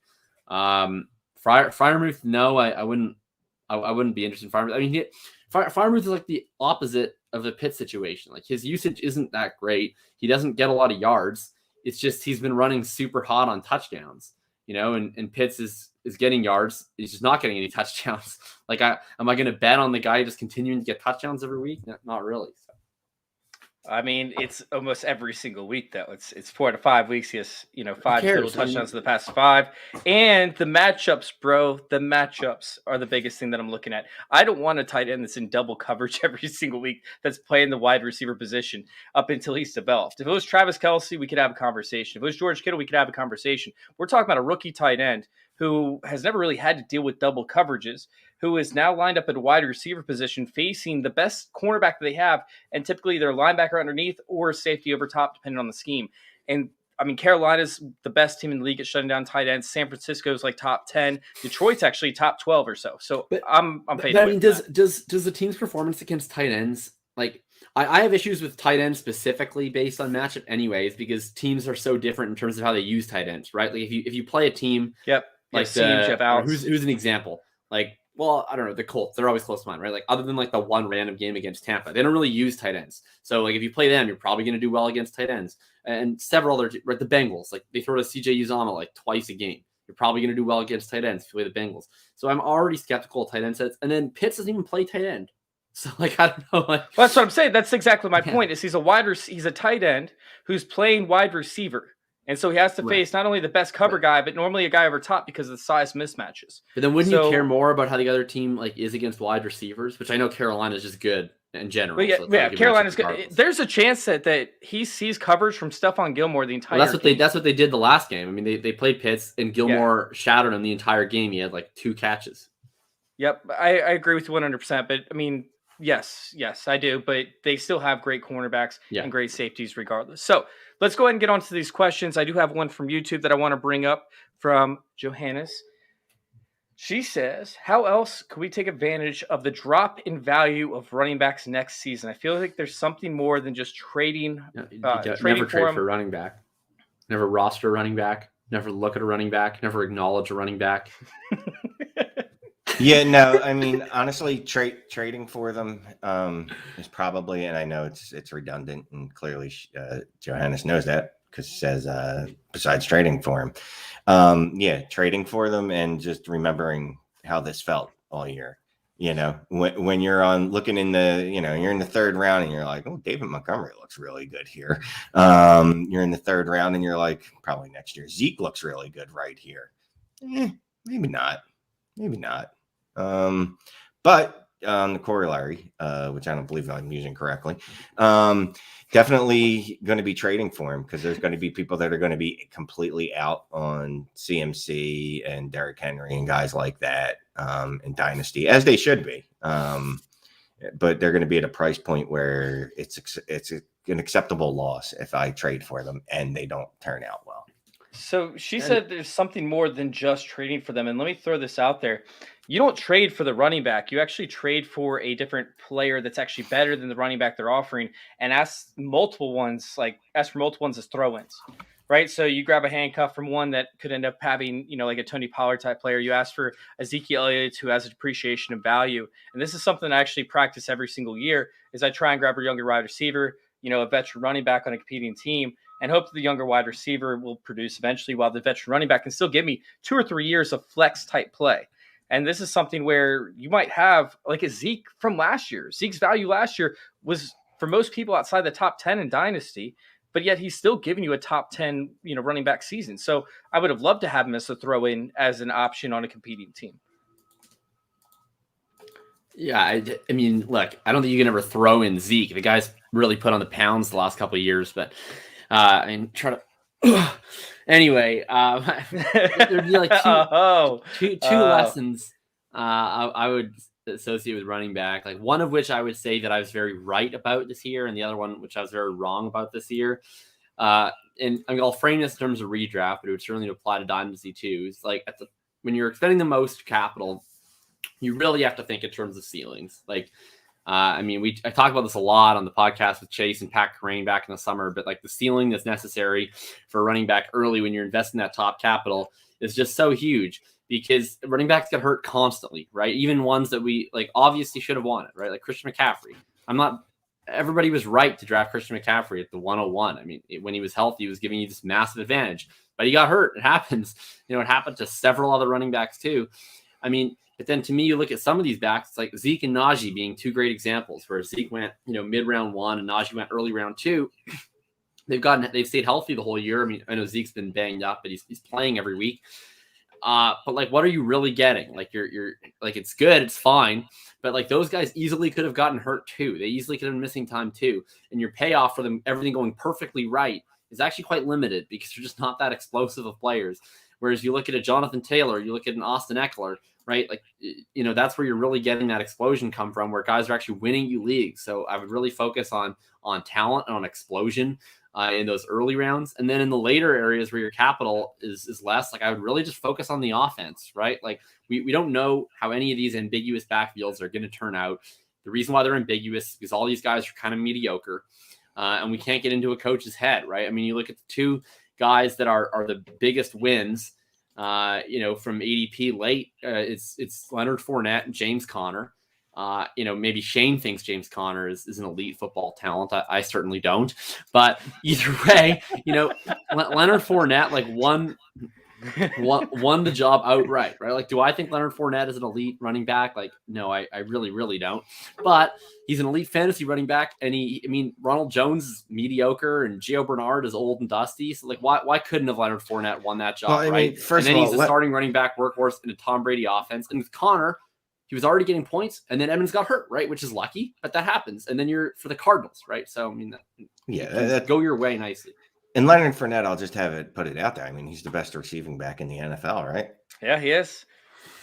S1: Freiermuth, no, I wouldn't be interested in Freiermuth. Freiermuth is like the opposite of the Pitt situation. His usage isn't that great. He doesn't get a lot of yards. It's just he's been running super hot on touchdowns, and Pitts is getting yards. He's just not getting any touchdowns. Am I going to bet on the guy just continuing to get touchdowns every week? Not really. So.
S3: It's almost every single week though. It's 4 to 5 weeks. He has 5 total touchdowns in the past 5. And the matchups, bro. The matchups are the biggest thing that I'm looking at. I don't want a tight end that's in double coverage every single week that's playing the wide receiver position up until he's developed. If it was Travis Kelce, we could have a conversation. If it was George Kittle, we could have a conversation. We're talking about a rookie tight end who has never really had to deal with double coverages, who is now lined up at a wide receiver position facing the best cornerback that they have, and typically their linebacker underneath or safety over top, depending on the scheme. And Carolina's the best team in the league at shutting down tight ends. San Francisco's top 10. Detroit's actually top 12 or so. So I'm fading.
S1: Does the team's performance against tight ends, I have issues with tight ends specifically based on matchup anyways, because teams are so different in terms of how they use tight ends, right? If you play a team, who's an example? I don't know, the Colts, they're always close to mine, right? Other than the one random game against Tampa, they don't really use tight ends. So if you play them, you're probably going to do well against tight ends. And several other, right? The Bengals, they throw to CJ Uzomah twice a game. You're probably going to do well against tight ends if you play the Bengals. So I'm already skeptical of tight end sets. And then Pitts doesn't even play tight end. So I don't know. Well,
S3: that's what I'm saying. That's exactly my point. Is he's a tight end who's playing wide receiver. And so he has to face not only the best cover guy, but normally a guy over top because of the size mismatches.
S1: But then wouldn't you care more about how the other team is against wide receivers, which I know Carolina's just good in general.
S3: But Carolina's good. There's a chance that he sees coverage from Stephon Gilmore the entire game.
S1: That's what they did the last game. They played Pitts and Gilmore shattered him the entire game. He had 2 catches.
S3: Yep, I agree with you 100%. But I mean, yes, I do. But they still have great cornerbacks and great safeties regardless. So let's go ahead and get on to these questions. I do have one from YouTube that I want to bring up from Johannes. She says, how else could we take advantage of the drop in value of running backs next season? I feel like there's something more than just trading.
S1: Never trade for a running back. Never roster a running back. Never look at a running back. Never acknowledge a running back.
S2: Yeah, no, I mean, honestly, trading for them is probably, and I know it's redundant, and clearly Johannes knows that because he says besides trading for him, trading for them and just remembering how this felt all year. You know, when you're looking in you're in the third round and you're like, oh, David Montgomery looks really good here. You're in the third round and you're like, probably next year Zeke looks really good right here. Maybe not. But the corollary, which I don't believe I'm using correctly, definitely going to be trading for him because there's going to be people that are going to be completely out on CMC and Derrick Henry and guys like that in Dynasty, as they should be. But they're going to be at a price point where it's an acceptable loss if I trade for them and they don't turn out well.
S3: So she said there's something more than just trading for them. And let me throw this out there. You don't trade for the running back. You actually trade for a different player that's actually better than the running back they're offering, and ask for multiple ones as throw-ins, right? So you grab a handcuff from one that could end up having, like a Tony Pollard type player. You ask for Ezekiel Elliott, who has a depreciation of value. And this is something I actually practice every single year is I try and grab a younger wide receiver, a veteran running back on a competing team, and hope that the younger wide receiver will produce eventually while the veteran running back can still give me 2 or 3 years of flex type play. And this is something where you might have like a Zeke from last year. Zeke's value last year was for most people outside the top 10 in Dynasty, but yet he's still giving you a top 10, running back season. So I would have loved to have him as a throw in as an option on a competing team.
S1: Yeah, I mean, look, I don't think you can ever throw in Zeke. The guy's really put on the pounds the last couple of years, but try to. Anyway, there'd be like two lessons I would associate with running back. Like one of which I would say that I was very right about this year, and the other one which I was very wrong about this year. And I mean, I'll frame this in terms of redraft, but it would certainly apply to Dynasty too. It's like when you're expending the most capital, you really have to think in terms of ceilings. Like, I talk about this a lot on the podcast with Chase and Pat Crane back in the summer, but like the ceiling that's necessary for running back early when you're investing that top capital is just so huge because running backs get hurt constantly, right? Even ones that we like obviously should have wanted, right? Like Christian McCaffrey. Everybody was right to draft Christian McCaffrey at the 101. I mean, when he was healthy, he was giving you this massive advantage, but he got hurt. It happens. It happened to several other running backs too. I mean, but then to me, you look at some of these backs, it's like Zeke and Najee being two great examples where Zeke went, mid round 1 and Najee went early round 2. They've stayed healthy the whole year. I mean, I know Zeke's been banged up, but he's playing every week. But like, what are you really getting? Like you're like, it's good. It's fine. But like those guys easily could have gotten hurt too. They easily could have been missing time too. And your payoff for them, everything going perfectly right is actually quite limited because they're just not that explosive of players. Whereas you look at a Jonathan Taylor, you look at an Austin Eckler, right? Like, that's where you're really getting that explosion come from, where guys are actually winning you leagues. So I would really focus on talent and on explosion in those early rounds. And then in the later areas where your capital is less, like I would really just focus on the offense, right? Like we don't know how any of these ambiguous backfields are going to turn out. The reason why they're ambiguous is because all these guys are kind of mediocre and we can't get into a coach's head, right? I mean, you look at the two guys that are the biggest wins, from ADP late, it's Leonard Fournette and James Conner. Maybe Shane thinks James Conner is an elite football talent. I certainly don't. But either way, Leonard Fournette won the job outright, right? Like, do I think Leonard Fournette is an elite running back? Like, no, I really, really don't. But he's an elite fantasy running back, and Ronald Jones is mediocre, and Gio Bernard is old and dusty. So, like, why couldn't have Leonard Fournette won that job, right?
S2: First
S1: and then
S2: of all,
S1: he's a starting running back workhorse in a Tom Brady offense. And with Connor, he was already getting points, and then Edmonds got hurt, right? Which is lucky, but that happens. And then you're for the Cardinals, right? So, that go your way nicely.
S2: And Leonard Fournette, I'll just put it out there. I mean, he's the best receiving back in the NFL, right?
S3: Yeah, he is.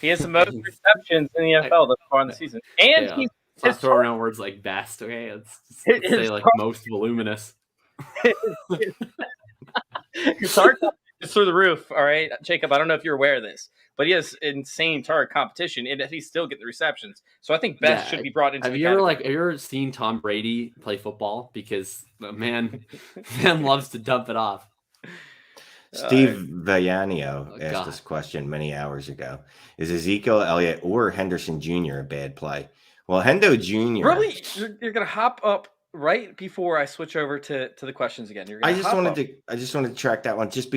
S3: He has the most receptions in the NFL thus far in the season. And
S1: Let's not throw around words like best, okay? Let's say like most voluminous.
S3: His target is through the roof, all right? Jacob, I don't know if you're aware of this, but he has insane target competition, and he's still getting the receptions. So I think best should be brought into
S1: Have you ever seen Tom Brady play football? Because the man loves to dump it off.
S2: Steve Vagliano asked this question many hours ago. Is Ezekiel Elliott or Henderson Jr. a bad play? Well, Hendo Jr.
S3: Really? You're going to hop up right before I switch over to the questions again.
S2: I just wanted to track that one just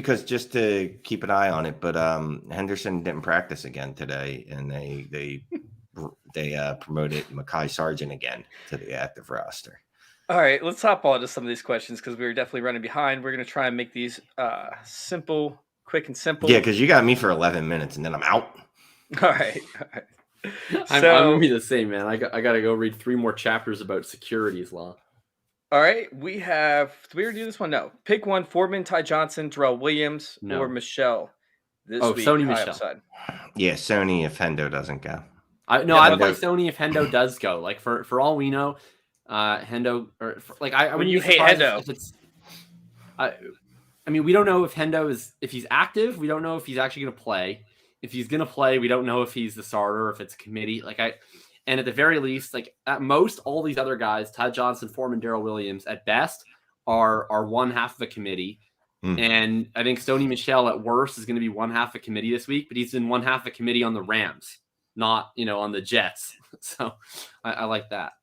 S2: to keep an eye on it. But Henderson didn't practice again today, and they promoted Mekhi Sargent again to the active roster.
S3: All right, let's hop on to some of these questions because we're definitely running behind. We're going to try and make these simple, quick and simple.
S2: Yeah, because you got me for 11 minutes and then I'm out.
S3: All right.
S1: I'm going to be the same, man. I got to go read 3 more chapters about securities law.
S3: All right, did we already do this one? No. Pick one, Foreman, Ty Johnson, Darrell Williams, or Michelle this week.
S1: Sony Michelle.
S3: Upside.
S2: Yeah, Sony if Hendo doesn't go.
S1: I'd play Sony if Hendo does go. Like, for all we know, Hendo, or like I
S3: when you hate Hendo,
S1: I mean, we don't know if he's active. We don't know if he's actually going to play. If he's going to play, we don't know if he's the starter or if it's a committee. And at the very least, like at most, all these other guys, Ty Johnson, Foreman, Darrell Williams, at best are one half of a committee. And I think Sony Michel at worst is going to be one half a committee this week, but he's in one half a committee on the Rams, not on the Jets. So I like that.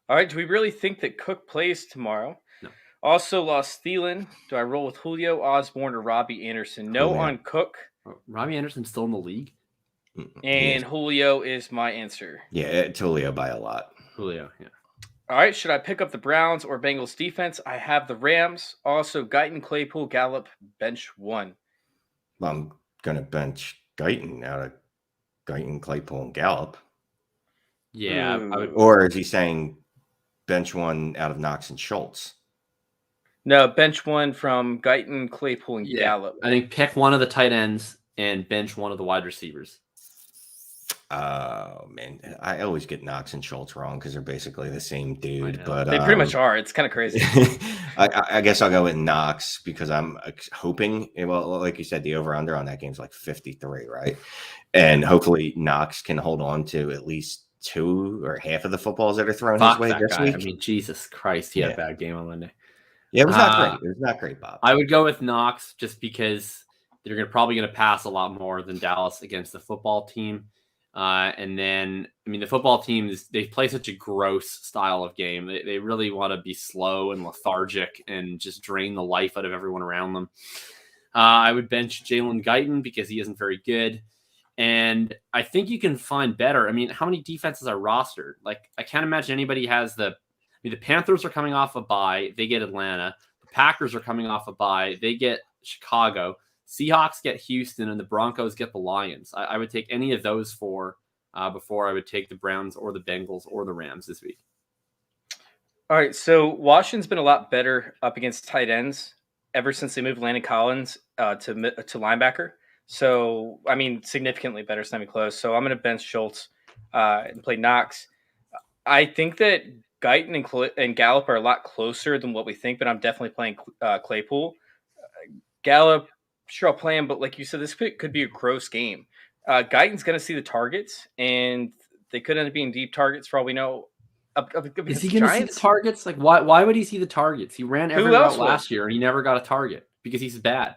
S3: All right. Do we really think that Cook plays tomorrow?
S1: No.
S3: Also lost Thielen. Do I roll with Julio, Osborne, or Robbie Anderson? No
S2: Julio.
S3: On Cook.
S1: Robbie Anderson's still in the league.
S3: And Julio is my answer.
S2: Yeah, it's Julio by a lot.
S1: Julio, yeah.
S3: All right. Should I pick up the Browns or Bengals defense? I have the Rams. Also, Guyton, Claypool, Gallup, bench 1.
S2: Well, I'm going to bench Guyton out of Guyton, Claypool, and Gallup.
S1: Yeah. I would...
S2: Or is he saying bench 1 out of Knox and Schultz?
S3: No, bench 1 from Guyton, Claypool, and Gallup.
S1: I think pick one of the tight ends and bench one of the wide receivers.
S2: Oh, man. I always get Knox and Schultz wrong because they're basically the same dude. But
S3: they pretty much are. It's kind of crazy.
S2: I guess I'll go with Knox because I'm hoping, well, like you said, the over-under on that game is like 53, right? And hopefully Knox can hold on to at least 2 or half of the footballs that are thrown his way this week.
S1: I mean, Jesus Christ, he had a bad game on Monday.
S2: Yeah, it was not great. It was not great, Bob.
S1: I would go with Knox just because they're probably going to pass a lot more than Dallas against the football team. And then, I mean, the football team, they play such a gross style of game. They really want to be slow and lethargic and just drain the life out of everyone around them. I would bench Jalen Guyton because he isn't very good. And I think you can find better. I mean, how many defenses are rostered? Like, I can't imagine anybody has the Panthers are coming off a bye. They get Atlanta. The Packers are coming off a bye. They get Chicago. Seahawks get Houston, and the Broncos get the Lions. I would take any of those 4 before I would take the Browns or the Bengals or the Rams this week.
S3: All right, so Washington's been a lot better up against tight ends ever since they moved Landon Collins to linebacker. So, I mean, significantly better, semi-close. So I'm going to bench Schultz and play Knox. I think that Guyton and Gallup are a lot closer than what we think, but I'm definitely playing Claypool. Gallup, sure, I'll play him, but like you said, this could be a gross game. Guyton's going to see the targets, and they could end up being deep targets for all we know.
S1: Is he going to see the targets? Like, why would he see the targets? He ran every route last year, and he never got a target because he's bad.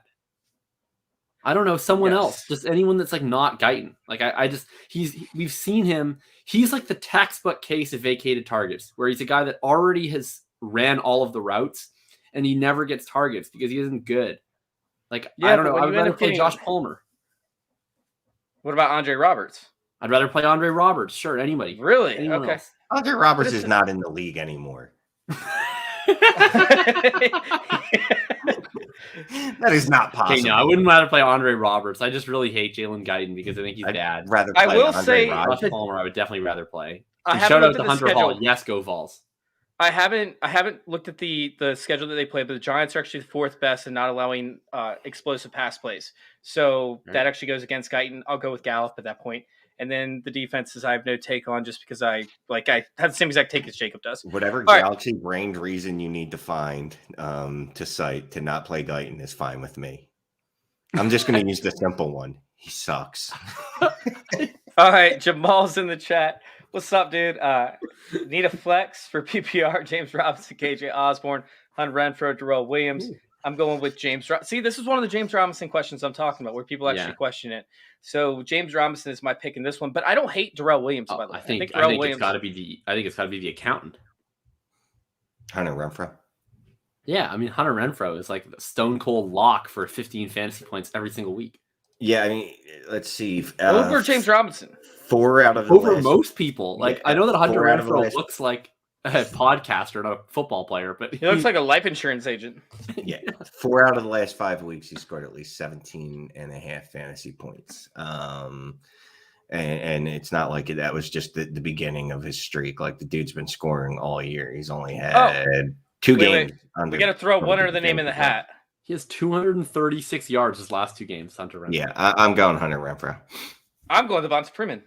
S1: I don't know, someone else, just anyone that's like not Guyton. Like we've seen him. He's like the textbook case of vacated targets, where he's a guy that already has ran all of the routes and he never gets targets because he isn't good. Like, I don't know. I would rather play Josh Palmer.
S3: What about Andre Roberts?
S1: I'd rather play Andre Roberts. Sure, anybody.
S3: Really?
S1: Anyone
S3: okay.
S1: Else.
S2: Andre Roberts is not in the league anymore. That is not possible.
S1: Okay, no, I wouldn't rather play Andre Roberts. I just really hate Jalen Guyton because I think he's bad.
S2: Rather play
S3: I will say
S1: Josh Palmer. I would definitely rather play.
S3: I
S1: shout out to Hunter Hall. Yes, go Vols.
S3: I haven't looked at the schedule that they play, but the Giants are actually the fourth best in not allowing explosive pass plays. So that actually goes against Guyton. I'll go with Gallup at that point. And then the defenses I have no take on just because I have the same exact take as Jacob does.
S2: Whatever galaxy brained reason you need to find to cite to not play Guyton is fine with me. I'm just going to use the simple one. He sucks.
S3: All right, Jamal's in the chat. What's up, dude? Need a flex for PPR? James Robinson, KJ Osborne, Hunter Renfrow, Darrell Williams. Ooh. I'm going with James. See, this is one of the James Robinson questions I'm talking about, where people actually question it. So James Robinson is my pick in this one, but I don't hate Darrell Williams. By the way,
S1: I think it's got to be the accountant,
S2: Hunter Renfrow.
S1: Yeah, I mean Hunter Renfrow is like the stone cold lock for 15 fantasy points every single week.
S2: Yeah, I mean, let's see.
S3: Over James Robinson.
S2: 4 out of
S1: over most people. Like I know that Hunter Renfrow looks like a podcaster, not a football player, but
S3: he looks like a life insurance agent.
S2: Yeah, 4 out of the last 5 weeks, he scored at least 17.5 fantasy points. And it's not like that was just the beginning of his streak. Like the dude's been scoring all year. He's only had 2 games.
S3: We got to throw one under the name in the hat.
S1: He has 236 yards his last 2 games, Hunter Renfrow.
S2: Yeah, I'm going Hunter Renfrow.
S3: I'm going Devonta Freeman.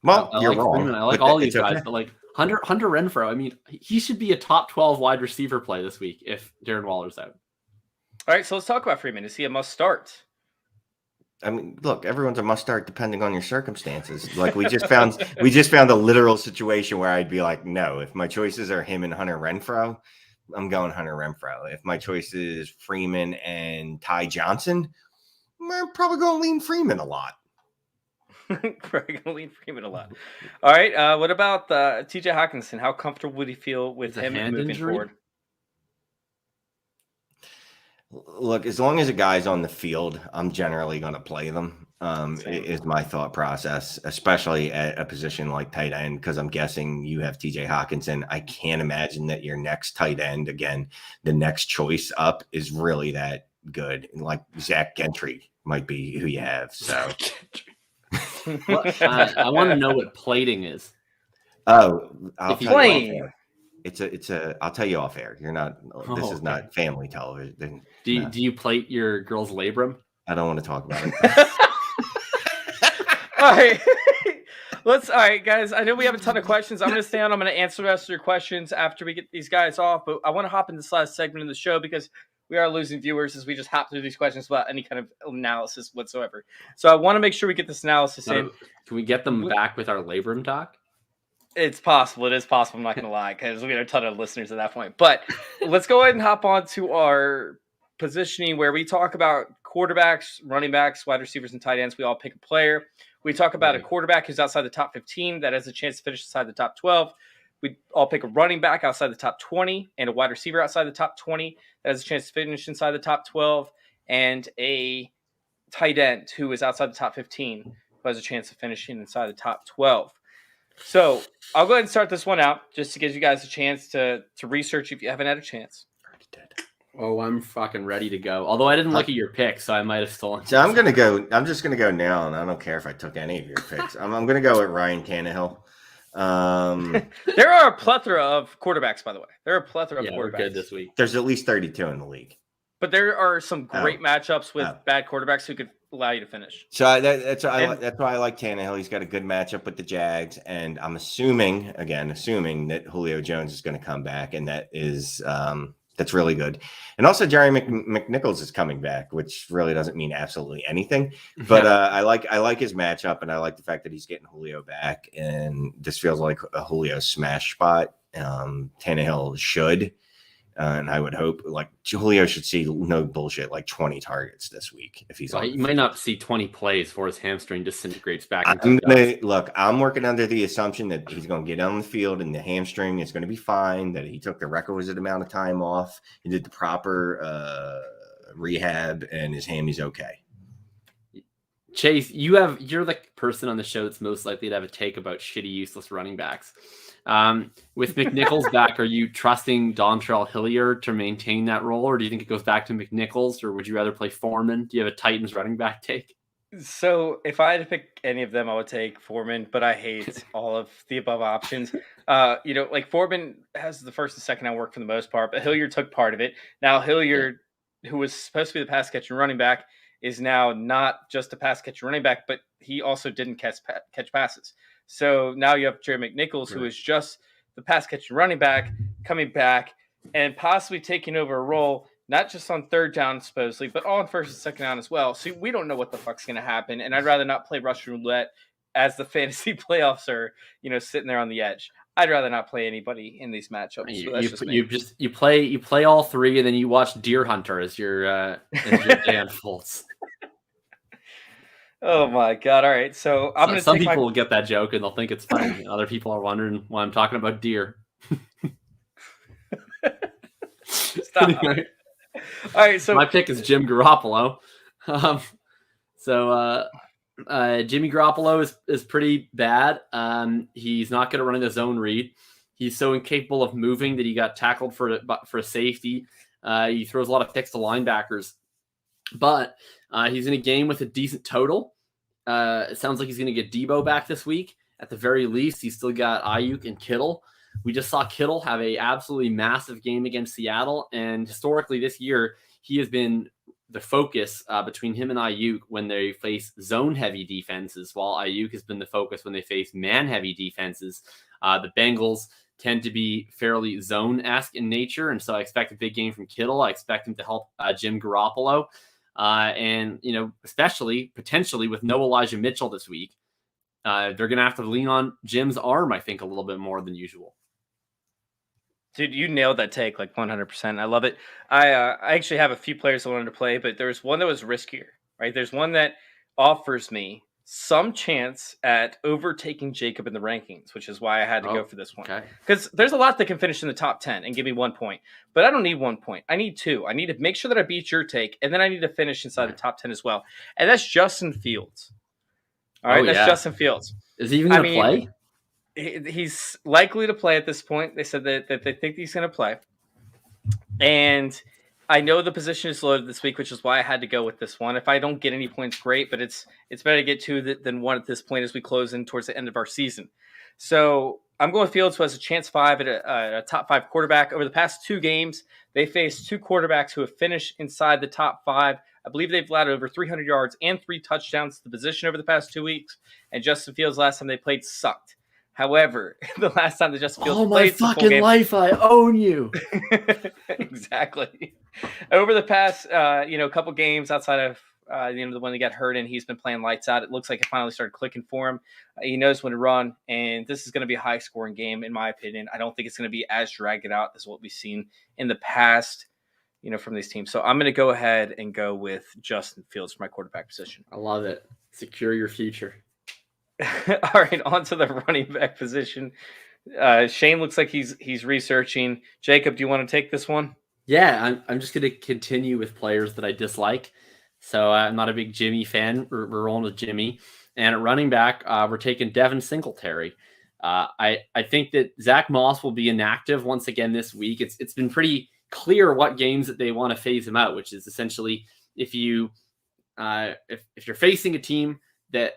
S2: Well, you're wrong.
S1: Freeman. I like all these guys, but like Hunter Renfrow, I mean, he should be a top 12 wide receiver play this week if Darren Waller's out.
S3: All right, so let's talk about Freeman. Is he a must start?
S2: I mean, look, everyone's a must start depending on your circumstances. Like we just found a literal situation where I'd be like, no, if my choices are him and Hunter Renfrow, I'm going Hunter Renfrow. If my choice is Freeman and Ty Johnson, I'm probably going to lean Freeman a lot.
S3: Probably going to lean Freeman a lot. All right. What about TJ Hawkinson? How comfortable would he feel with him moving forward?
S2: Look, as long as a guy's on the field, I'm generally going to play them. Is my thought process, especially at a position like tight end, because I'm guessing you have TJ Hawkinson. I can't imagine that your next tight end, again, the next choice up is really that good. Like Zach Gentry might be who you have. So
S1: I want to know what plating is.
S2: Oh, I'll tell you off air.
S3: It's
S2: I'll tell you off air. You're not. This is not family television.
S1: Do you plate your girl's labrum?
S2: I don't want to talk about it.
S3: All right. All right, guys. I know we have a ton of questions. I'm going to stay on. I'm going to answer the rest of your questions after we get these guys off. But I want to hop in this last segment of the show because we are losing viewers as we just hop through these questions without any kind of analysis whatsoever. So I want to make sure we get this analysis in.
S1: Can we get them back with our labrum talk?
S3: It's possible. It is possible. I'm not going to lie because we had a ton of listeners at that point. But let's go ahead and hop on to our positioning where we talk about quarterbacks, running backs, wide receivers, and tight ends. We all pick a player. We talk about a quarterback who's outside the top 15 that has a chance to finish inside the top 12. We all pick a running back outside the top 20 and a wide receiver outside the top 20 that has a chance to finish inside the top 12 and a tight end who is outside the top 15 who has a chance of finishing inside the top 12. So I'll go ahead and start this one out just to give you guys a chance to research if you haven't had a chance.
S1: Oh, I'm fucking ready to go. Although I didn't look at your picks, so I might have stolen.
S2: So I'm gonna go. I'm just gonna go now, and I don't care if I took any of your picks. I'm gonna go with Ryan Tannehill.
S3: There are a plethora of quarterbacks, by the way. There are a plethora of quarterbacks.
S1: We're good this week.
S2: There's at least 32 in the league.
S3: But there are some great matchups with bad quarterbacks who could allow you to finish.
S2: So that's why I like Tannehill. He's got a good matchup with the Jags, and I'm assuming that Julio Jones is going to come back, and that is that's really good. And also Jerry McNichols is coming back, which really doesn't mean absolutely anything. But I like his matchup, and I like the fact that he's getting Julio back, and this feels like a Julio smash spot. Tannehill should. And I would hope like Julio should see no bullshit like 20 targets this week if he's on.
S1: He might not see 20 plays before his hamstring disintegrates back.
S2: I'm working under the assumption that he's going to get on the field and the hamstring is going to be fine. That he took the requisite amount of time off. He did the proper rehab, and his hammy's okay.
S1: Chase, you're the person on the show that's most likely to have a take about shitty, useless running backs. With McNichols back, are you trusting Dontrell Hilliard to maintain that role, or do you think it goes back to McNichols, or would you rather play Foreman? Do you have a Titans running back take?
S3: So if I had to pick any of them, I would take Foreman, but I hate all of the above options. Like Foreman has the first and second down work for the most part, but Hilliard took part of it. Now Hilliard, who was supposed to be the pass catching running back, is now not just a pass catching running back, but he also didn't catch passes. So now you have Jerry McNichols, who is just the pass catching running back, coming back and possibly taking over a role, not just on third down, supposedly, but on first and second down as well. So we don't know what the fuck's going to happen. And I'd rather not play Russian roulette as the fantasy playoffs are, sitting there on the edge. I'd rather not play anybody in these matchups. So
S1: you play all three, and then you watch Deer Hunter as your day unfolds.
S3: Oh my god! All right, so I'm going to.
S1: Some people will get that joke and they'll think it's funny. Other people are wondering why I'm talking about deer.
S3: Stop. Anyway. All right, so
S1: my pick is Jim Garoppolo. Jimmy Garoppolo is pretty bad. He's not good at running the zone read. He's so incapable of moving that he got tackled for a safety. He throws a lot of picks to linebackers, but he's in a game with a decent total. It sounds like he's going to get Debo back this week. At the very least, he's still got Ayuk and Kittle. We just saw Kittle have a absolutely massive game against Seattle, and historically this year, he has been the focus between him and Ayuk when they face zone-heavy defenses, while Ayuk has been the focus when they face man-heavy defenses. The Bengals tend to be fairly zone-esque in nature, and so I expect a big game from Kittle. I expect him to help Jim Garoppolo, and especially potentially with no Elijah Mitchell this week, they're going to have to lean on Jim's arm, I think, a little bit more than usual.
S3: Dude, you nailed that take like 100%. I love it. I actually have a few players I wanted to play, but there's one that was riskier, right? There's one that offers me some chance at overtaking Jakob in the rankings, which is why I had to go for this one. Because there's a lot that can finish in the top 10 and give me 1 point, but I don't need 1 point. I need 2. I need to make sure that I beat your take, and then I need to finish inside the top 10 as well. And that's Justin Fields. All right, that's Justin Fields.
S1: Is he even going to play?
S3: He's likely to play at this point. They said that they think he's going to play. And I know the position is loaded this week, which is why I had to go with this one. If I don't get any points, great, but it's better to get 2 than 1 at this point as we close in towards the end of our season. So I'm going with Fields, who has a chance 5 at a top 5 quarterback. Over the past 2 games, they faced 2 quarterbacks who have finished inside the top 5. I believe they've allowed over 300 yards and 3 touchdowns to the position over the past 2 weeks. And Justin Fields, last time they played, sucked. However, the last time that Justin Fields played,
S1: my fucking life, I own you.
S3: Exactly. Over the past, couple games outside of, the one that got hurt, and he's been playing lights out. It looks like it finally started clicking for him. He knows when to run, and this is going to be a high-scoring game, in my opinion. I don't think it's going to be as dragged out as what we've seen in the past, from these teams. So I'm going to go ahead and go with Justin Fields for my quarterback position.
S1: I love it. Secure your future.
S3: All right, on to the running back position. Shane looks like he's researching. Jakob, do you want to take this one?
S1: Yeah, I'm just going to continue with players that I dislike. So I'm not a big Jimmy fan. We're rolling with Jimmy. And at running back, we're taking Devin Singletary. I think that Zach Moss will be inactive once again this week. It's been pretty clear what games that they want to phase him out, which is essentially if you're facing a team that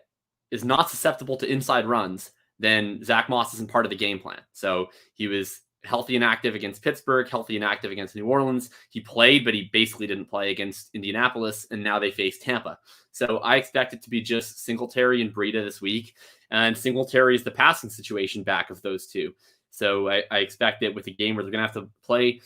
S1: is not susceptible to inside runs, then Zach Moss isn't part of the game plan. So he was healthy and active against Pittsburgh, healthy and active against New Orleans. He played, but he basically didn't play against Indianapolis, and now they face Tampa. So I expect it to be just Singletary and Breida this week, and Singletary is the passing situation back of those two. So I expect that with a game where they're going to have to play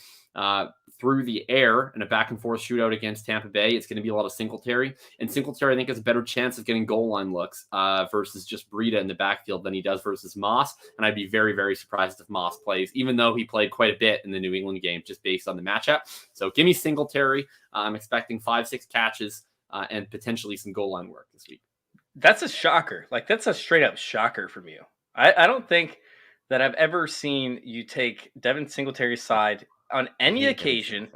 S1: through the air in a back-and-forth shootout against Tampa Bay, it's going to be a lot of Singletary. And Singletary, I think, has a better chance of getting goal line looks versus just Breida in the backfield than he does versus Moss. And I'd be very, very surprised if Moss plays, even though he played quite a bit in the New England game just based on the matchup. So give me Singletary. I'm expecting 5-6 catches and potentially some goal line work this week.
S3: That's a shocker. Like, that's a straight-up shocker from you. I don't think that I've ever seen you take Devin Singletary's side on any occasion,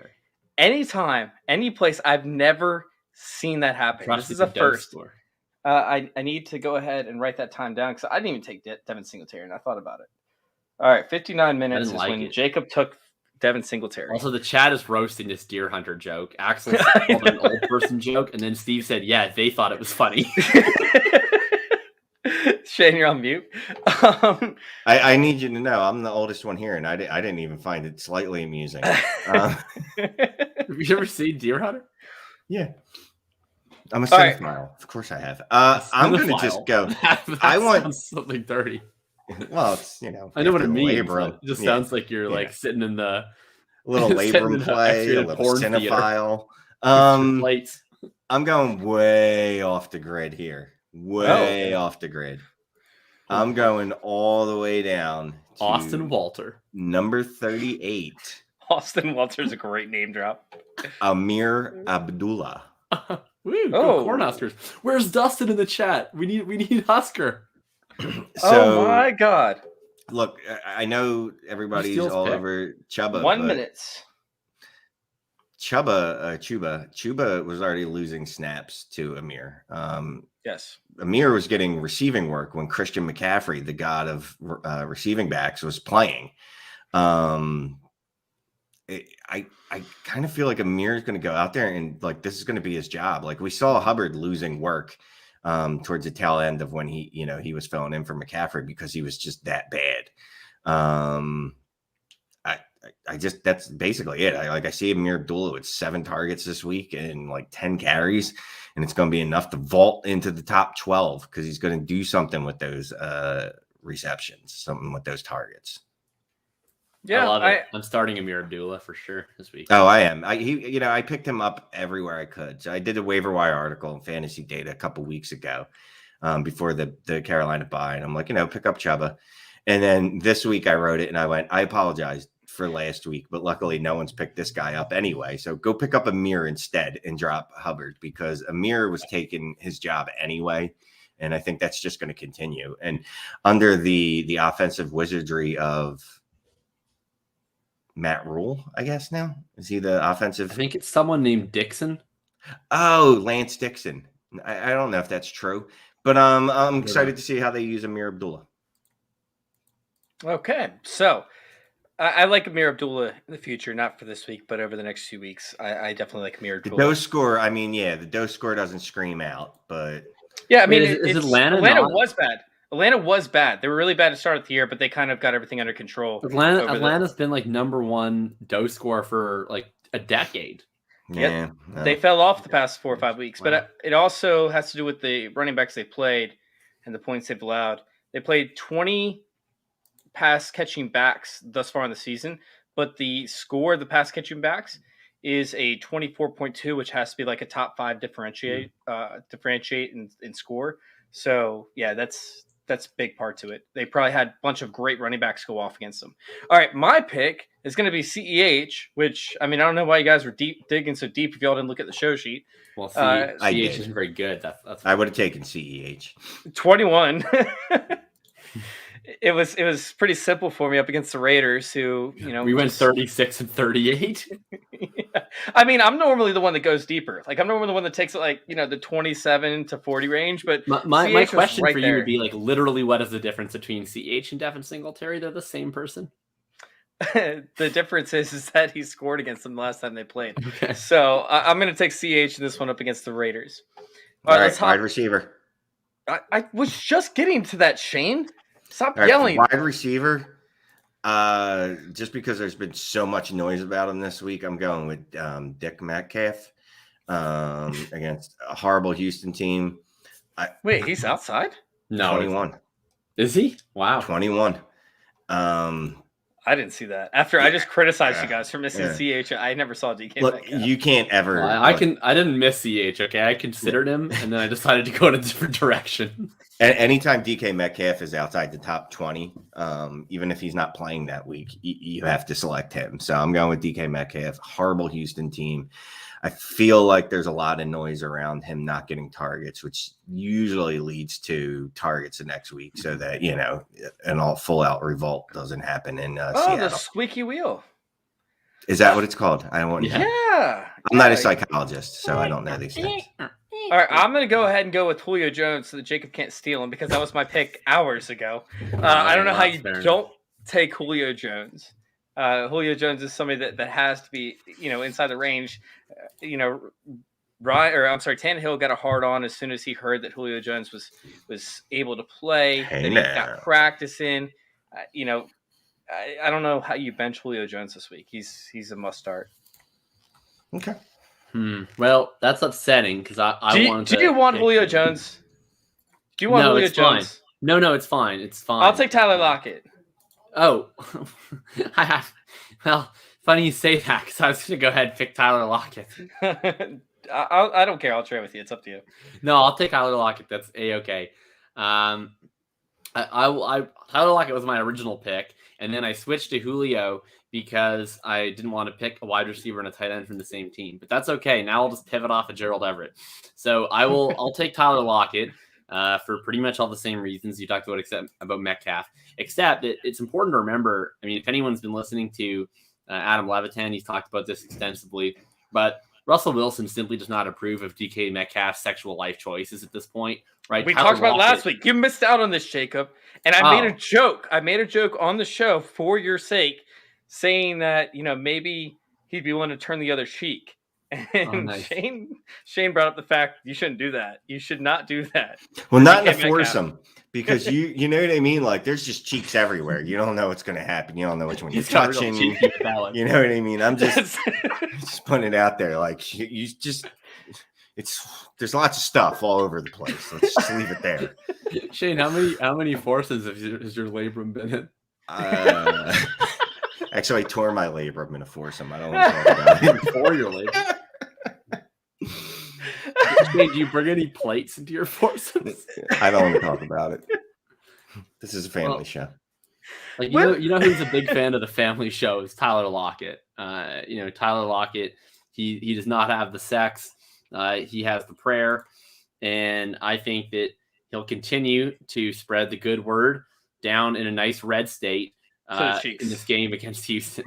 S3: anytime, any place. I've never seen that happen. This is a first. I need to go ahead and write that time down because I didn't even take Devin Singletary, and I thought about it. All right, 59 minutes is when Jakob took Devin Singletary.
S1: Also, the chat is roasting this deer hunter joke. Axel called an old person joke, and then Steve said, "Yeah, they thought it was funny."
S3: Shane, you're on mute.
S2: I need you to know I'm the oldest one here, and I didn't even find it slightly amusing.
S1: Have you ever seen Deer Hunter?
S2: Yeah. I'm a cinephile. Of course I have. I'm going to just go. I want
S1: something dirty.
S2: Well, it's,
S1: I know what it means. It just sounds like you're like sitting in the
S2: little labor and play, a little cinephile. I'm going way off the grid here. Way off the grid. I'm going all the way down to
S1: Austin Walter.
S2: Number 38.
S3: Austin Walter's a great name drop.
S2: Amir Abdullah.
S1: Woo, go Cornhuskers. Where's Dustin in the chat? We need Husker.
S3: Oh my God.
S2: Look, I know everybody's all over Chuba.
S3: 1 minute.
S2: Chuba was already losing snaps to Amir.
S3: Yes.
S2: Amir was getting receiving work when Christian McCaffrey, the god of receiving backs, was playing. I kind of feel like Amir is going to go out there and like this is going to be his job. Like we saw Hubbard losing work towards the tail end of when he was filling in for McCaffrey because he was just that bad. I just that's basically it. I see Amir Abdullah with 7 targets this week and like 10 carries, and it's going to be enough to vault into the top 12 because he's going to do something with those receptions, something with those targets.
S1: Yeah, I love it. I'm starting Amir Abdullah for sure this week.
S2: Oh, I am. I picked him up everywhere I could. So I did a waiver wire article in Fantasy Data a couple weeks ago before the Carolina bye, and I'm like, pick up Chuba. And then this week I wrote it and I went, I apologize for last week, but luckily no one's picked this guy up anyway. So go pick up Amir instead and drop Hubbard because Amir was taking his job anyway. And I think that's just going to continue. And under the offensive wizardry of Matt Rule, I guess now is he the offensive?
S1: I think it's someone named Dixon.
S2: Oh, Lance Dixon. I don't know if that's true, but I'm excited to see how they use Amir Abdullah.
S3: Okay, so I like Amir Abdullah in the future, not for this week, but over the next few weeks. I definitely like Amir Abdullah.
S2: The DOCE score, the DOCE score doesn't scream out, but
S3: yeah, I mean,
S1: is Atlanta
S3: was bad. Atlanta was bad. They were really bad to start the year, but they kind of got everything under control.
S1: Atlanta's been like number 1 DOCE score for like a decade.
S2: Yeah,
S3: They fell off the past 4 or 5 weeks, but it also has to do with the running backs they played and the points they've allowed. They played 20 pass catching backs thus far in the season, but the score of the pass catching backs is a 24.2, which has to be like a top 5 differentiate in score. So yeah, that's a big part to it. They probably had a bunch of great running backs go off against them. All right, my pick is going to be CEH, which I mean I don't know why you guys were digging so deep if y'all didn't look at the show sheet.
S1: Well, CEH isn't very good. That's
S2: I would have taken CEH
S3: 21. It was pretty simple for me up against the Raiders, who
S1: we went 36 and 38.
S3: Yeah. I mean, I'm normally the one that goes deeper. Like I'm normally the one that takes it like the 27 to 40 range. But
S1: my question for you would be like, literally, what is the difference between CH and Devin Singletary? They're the same person.
S3: The difference is that he scored against them the last time they played.
S1: Okay.
S3: So I'm going to take CH in this one up against the Raiders.
S2: All right, let's wide receiver.
S3: I was just getting to that, Shane. Stop yelling.
S2: Wide receiver. Just because there's been so much noise about him this week, I'm going with Dick Metcalf against a horrible Houston team.
S3: Wait, he's outside?
S1: No,
S2: 21.
S1: Is he? Wow,
S2: 21.
S3: I didn't see that. After I just criticized you guys for missing CH, I never saw DK.
S2: Look, you can't ever.
S1: I didn't miss CH. Okay, I considered him, and then I decided to go in a different direction.
S2: Anytime DK Metcalf is outside the top 20, even if he's not playing that week, you have to select him. So I'm going with DK Metcalf. Horrible Houston team. I feel like there's a lot of noise around him not getting targets, which usually leads to targets the next week, so that an all full out revolt doesn't happen in Seattle.
S3: The squeaky wheel.
S2: Is that what it's called? I don't want.
S3: Yeah.
S2: I'm not a psychologist, so I don't know these things.
S3: All right, I'm going to go ahead and go with Julio Jones so that Jacob can't steal him because that was my pick hours ago. I don't know how you don't take Julio Jones. Julio Jones is somebody that has to be, inside the range. Tannehill got a hard on as soon as he heard that Julio Jones was able to play,
S2: Hey,
S3: that he
S2: now.
S3: got practice in. I don't know how you bench Julio Jones this week. He's a must start.
S2: Okay.
S1: Well, that's upsetting because
S3: Do you want Julio Jones? Do you want Julio Jones?
S1: Fine. No, it's fine. It's fine.
S3: I'll take Tyler Lockett.
S1: Oh, I have. Well, funny you say that because I was going to go ahead and pick Tyler Lockett.
S3: I don't care. I'll trade with you. It's up to you.
S1: No, I'll take Tyler Lockett. That's A-okay. Tyler Lockett was my original pick, and then I switched to Julio because I didn't want to pick a wide receiver and a tight end from the same team. But that's okay. Now I'll just pivot off of Gerald Everett. So I'll take Tyler Lockett for pretty much all the same reasons you talked about, except about Metcalf. Except it's important to remember. I mean, if anyone's been listening to Adam Levitan, he's talked about this extensively. But Russell Wilson simply does not approve of DK Metcalf's sexual life choices at this point, right?
S3: We talked about last week. You missed out on this, Jacob. And I made a joke. I made a joke on the show for your sake, saying that, maybe he'd be willing to turn the other cheek. And nice. Shane brought up the fact you shouldn't do that. You should not do that.
S2: Well, not in a foursome, because you know what I mean? Like, there's just cheeks everywhere. You don't know what's going to happen. You don't know which one you're touching. You know what I mean? I'm just putting it out there. Like, there's lots of stuff all over the place. Let's just leave it there.
S1: Shane, how many foursomes has your labrum been in?
S2: Actually, I tore my labrum in a foursome. I don't want to talk about it.
S1: For your labrum. Shane, do you bring any plates into your foursomes?
S2: I don't want to talk about it. This is a family show.
S1: Like you know who's a big fan of the family show is Tyler Lockett. Tyler Lockett, he does not have the sex. He has the prayer, and I think that he'll continue to spread the good word down in a nice red state in this game against Houston.